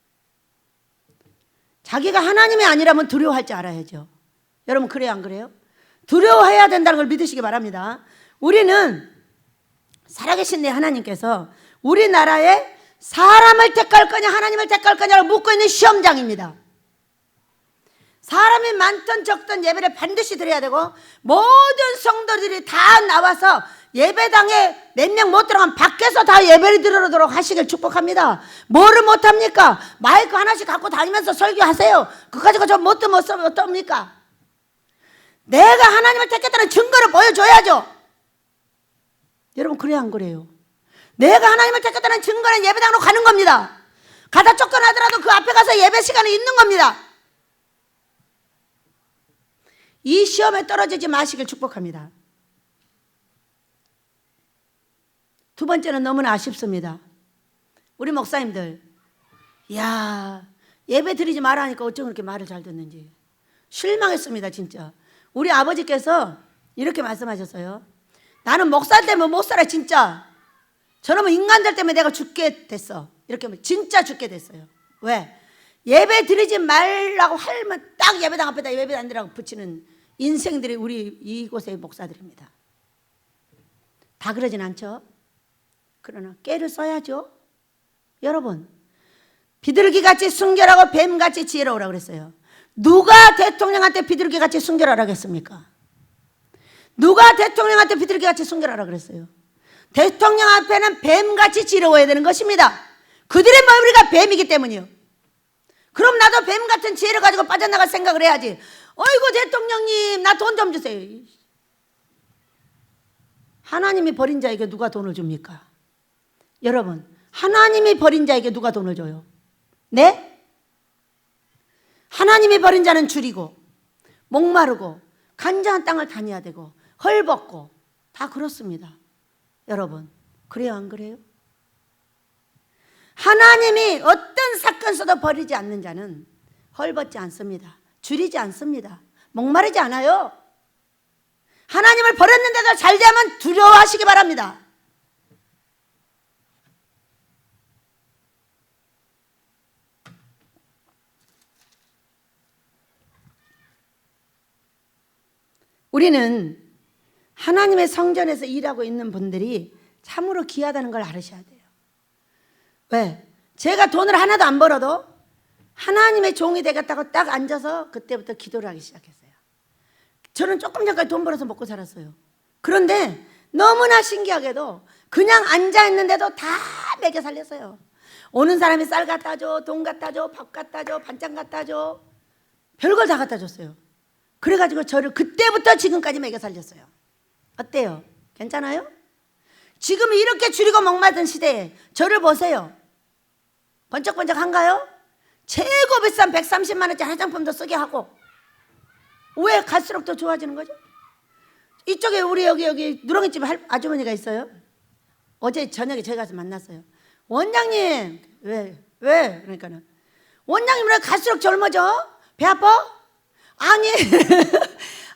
자기가 하나님이 아니라면 두려워할 줄 알아야죠. 여러분 그래요 안 그래요? 두려워해야 된다는 걸 믿으시기 바랍니다. 우리는 살아계신 내 하나님께서 우리나라에 사람을 택할 거냐 하나님을 택할 거냐를 묻고 있는 시험장입니다. 사람이 많든 적든 예배를 반드시 드려야 되고 모든 성도들이 다 나와서 예배당에 몇 명 못 들어가면 밖에서 다 예배를 드리도록 하시길 축복합니다. 뭐를 못합니까? 마이크 하나씩 갖고 다니면서 설교하세요. 그거 가지고 좀 못 들으면 어떡합니까? 내가 하나님을 택했다는 증거를 보여줘야죠. 여러분 그래야 안 그래요? 내가 하나님을 택했다는 증거는 예배당으로 가는 겁니다. 가다 쫓겨나더라도 그 앞에 가서 예배 시간에 있는 겁니다. 이 시험에 떨어지지 마시길 축복합니다. 두 번째는 너무나 아쉽습니다. 우리 목사님들, 이야, 예배 드리지 마라 하니까 어쩜 그렇게 말을 잘 듣는지 실망했습니다. 진짜 우리 아버지께서 이렇게 말씀하셨어요. 나는 목사 때문에 못 살아 진짜. 저놈은 인간들 때문에 내가 죽게 됐어. 이렇게 하면 진짜 죽게 됐어요. 왜? 예배 드리지 말라고 하면 딱 예배당 앞에다 예배 안 드리라고 붙이는 인생들이 우리 이곳의 목사들입니다. 다 그러진 않죠. 그러나 깨를 써야죠. 여러분 비둘기같이 순결하고 뱀같이 지혜로우라고 그랬어요. 누가 대통령한테 비둘기같이 순결하라고 했습니까? 누가 대통령한테 비둘기같이 순결하라고 그랬어요? 대통령 앞에는 뱀같이 지혜로워야 되는 것입니다. 그들의 머리가 뱀이기 때문이요. 그럼 나도 뱀 같은 지혜를 가지고 빠져나갈 생각을 해야지. 어이구 대통령님 나 돈 좀 주세요. 하나님이 버린 자에게 누가 돈을 줍니까? 여러분 하나님이 버린 자에게 누가 돈을 줘요? 네? 하나님이 버린 자는 줄이고 목마르고 간절한 땅을 다녀야 되고 헐벗고 다 그렇습니다. 여러분 그래요 안 그래요? 하나님이 어떤 사건 써도 버리지 않는 자는 헐벗지 않습니다. 줄이지 않습니다. 목마르지 않아요. 하나님을 버렸는데도 잘 되면 두려워하시기 바랍니다. 우리는 하나님의 성전에서 일하고 있는 분들이 참으로 귀하다는 걸 알으셔야 돼요. 왜? 제가 돈을 하나도 안 벌어도 하나님의 종이 되겠다고 딱 앉아서 그때부터 기도를 하기 시작했어요. 저는 조금 전까지 돈 벌어서 먹고 살았어요. 그런데 너무나 신기하게도 그냥 앉아있는데도 다 먹여 살렸어요. 오는 사람이 쌀 갖다 줘, 돈 갖다 줘, 밥 갖다 줘, 반찬 갖다 줘. 별걸 다 갖다 줬어요. 그래가지고 저를 그때부터 지금까지 먹여 살렸어요. 어때요? 괜찮아요? 지금 이렇게 줄이고 목마른 시대에 저를 보세요. 번쩍번쩍한가요? 최고 비싼 130만 원짜리 화장품도 쓰게 하고. 왜 갈수록 더 좋아지는 거죠? 이쪽에 우리 여기 누렁이집 아주머니가 있어요. 어제 저녁에 저희 가서 만났어요. 원장님 왜? 그러니까는 원장님 왜 갈수록 젊어져? 배 아파? 아니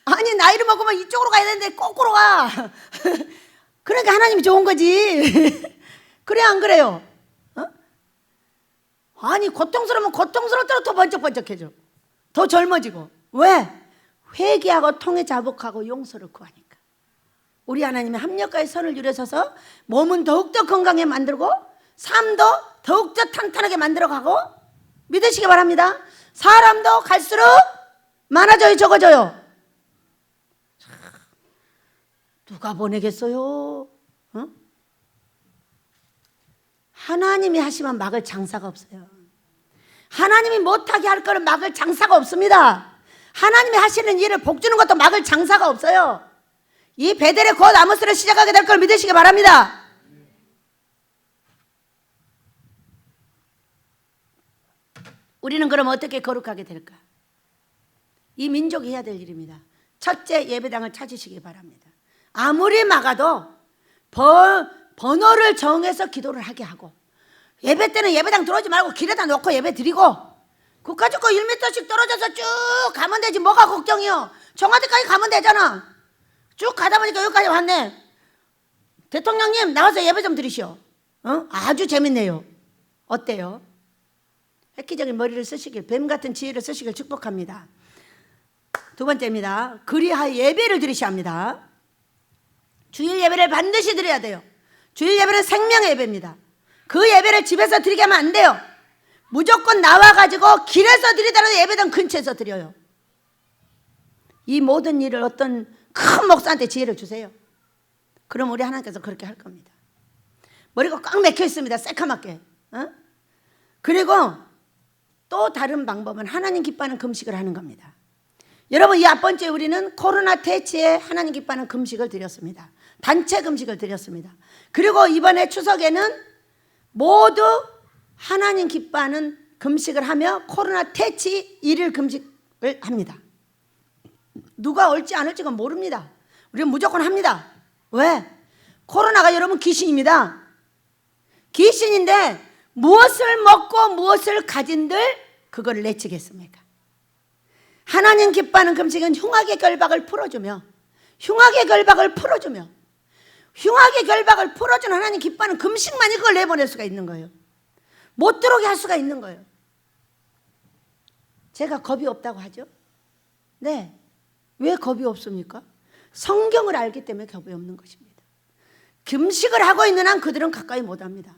아니 나이를 먹으면 이쪽으로 가야 되는데 거꾸로 가. 그러니까 하나님이 좋은 거지. 그래 안 그래요? 어? 아니 고통스러우면 고통스러울수록 더 번쩍번쩍해져. 더 젊어지고. 왜? 회개하고 통해 자복하고 용서를 구하니까. 우리 하나님의 합력과의 선을 유려서서 몸은 더욱더 건강하게 만들고 삶도 더욱더 탄탄하게 만들어가고 믿으시기 바랍니다. 사람도 갈수록 많아져요 적어져요? 누가 보내겠어요? 어? 하나님이 하시면 막을 장사가 없어요. 하나님이 못하게 할 거는 막을 장사가 없습니다. 하나님이 하시는 일을 복주는 것도 막을 장사가 없어요. 이 베델에 곧 아모스를 시작하게 될 걸 믿으시기 바랍니다. 우리는 그럼 어떻게 거룩하게 될까? 이 민족이 해야 될 일입니다. 첫째, 예배당을 찾으시기 바랍니다. 아무리 막아도 번호를 정해서 기도를 하게 하고, 예배 때는 예배당 들어오지 말고 길에다 놓고 예배 드리고, 그까짓 거 1m씩 떨어져서 쭉 가면 되지 뭐가 걱정이요. 청와대까지 가면 되잖아. 쭉 가다 보니까 여기까지 왔네. 대통령님 나와서 예배 좀 드리시오. 아주 재밌네요. 어때요? 획기적인 머리를 쓰시길, 뱀 같은 지혜를 쓰시길 축복합니다. 두 번째입니다. 그리하여 예배를 드리셔야 합니다. 주일 예배를 반드시 드려야 돼요. 주일 예배는 생명의 예배입니다. 그 예배를 집에서 드리게 하면 안 돼요. 무조건 나와가지고 길에서 드리더라도 예배당 근처에서 드려요. 이 모든 일을 어떤 큰 목사한테 지혜를 주세요. 그럼 우리 하나님께서 그렇게 할 겁니다. 머리가 꽉 막혀 있습니다. 새카맣게. 그리고 또 다른 방법은 하나님 기뻐하는 금식을 하는 겁니다. 여러분, 이 앞번째 우리는 코로나 퇴치에 하나님 기뻐하는 금식을 드렸습니다. 단체 금식을 드렸습니다. 그리고 이번에 추석에는 모두 하나님 기뻐하는 금식을 하며 코로나 퇴치 1일 금식을 합니다. 누가 올지 안 올지가 모릅니다. 우리는 무조건 합니다. 왜? 코로나가 여러분 귀신입니다. 귀신인데 무엇을 먹고 무엇을 가진들 그걸 내치겠습니까? 하나님 기뻐하는 금식은 흉악의 결박을 풀어주며, 흉악의 결박을 풀어주며, 흉악의 결박을 풀어주는 하나님 기뻐하는 금식만이 그걸 내보낼 수가 있는 거예요. 못 들어오게 할 수가 있는 거예요. 제가 겁이 없다고 하죠? 네. 왜 겁이 없습니까? 성경을 알기 때문에 겁이 없는 것입니다. 금식을 하고 있는 한 그들은 가까이 못 합니다.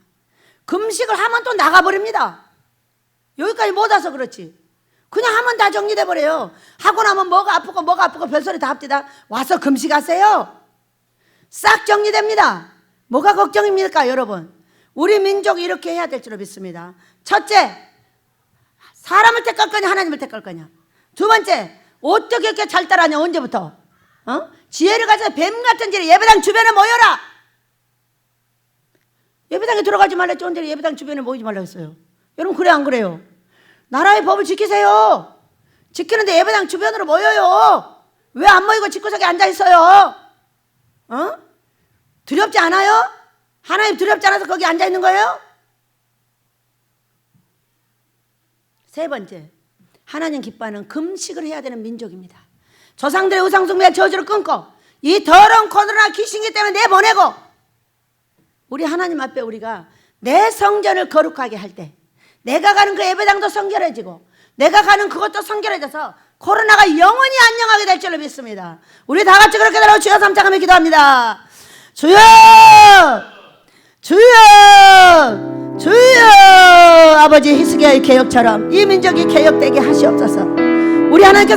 금식을 하면 또 나가버립니다. 여기까지 못 와서 그렇지. 그냥 하면 다 정리돼 버려요. 하고 나면 뭐가 아프고 별소리 다 합디다. 와서 금식하세요. 싹 정리됩니다. 뭐가 걱정입니까, 여러분? 우리 민족이 이렇게 해야 될 줄 믿습니다. 첫째, 사람을 택할 거냐 하나님을 택할 거냐. 두 번째, 어떻게 이렇게 잘 따라하냐. 언제부터? 지혜를 가져서 뱀 같은 지혜. 예배당 주변에 모여라. 예배당에 들어가지 말랬죠. 언제 예배당 주변에 모이지 말라고 했어요. 여러분, 그래 안 그래요? 나라의 법을 지키세요. 지키는데 예배당 주변으로 모여요. 왜 안 모이고 집구석에 앉아있어요? 두렵지 않아요? 하나님 두렵지 않아서 거기 앉아있는 거예요? 세 번째, 하나님 기뻐하는 금식을 해야 되는 민족입니다. 조상들의 우상숭배와 저주를 끊고 이 더러운 코로나 귀신기 때문에 내보내고, 우리 하나님 앞에 우리가 내 성전을 거룩하게 할 때 내가 가는 그 예배당도 성결해지고 내가 가는 그것도 성결해져서 코로나가 영원히 안녕하게 될 줄로 믿습니다. 우리 다 같이 그렇게 되라고 주여 삼창하며 기도합니다. 주여, 주여, 주여. 아버지 히스기야의 개혁처럼 이 민족이 개혁되게 하시옵소서. 우리 하나님께서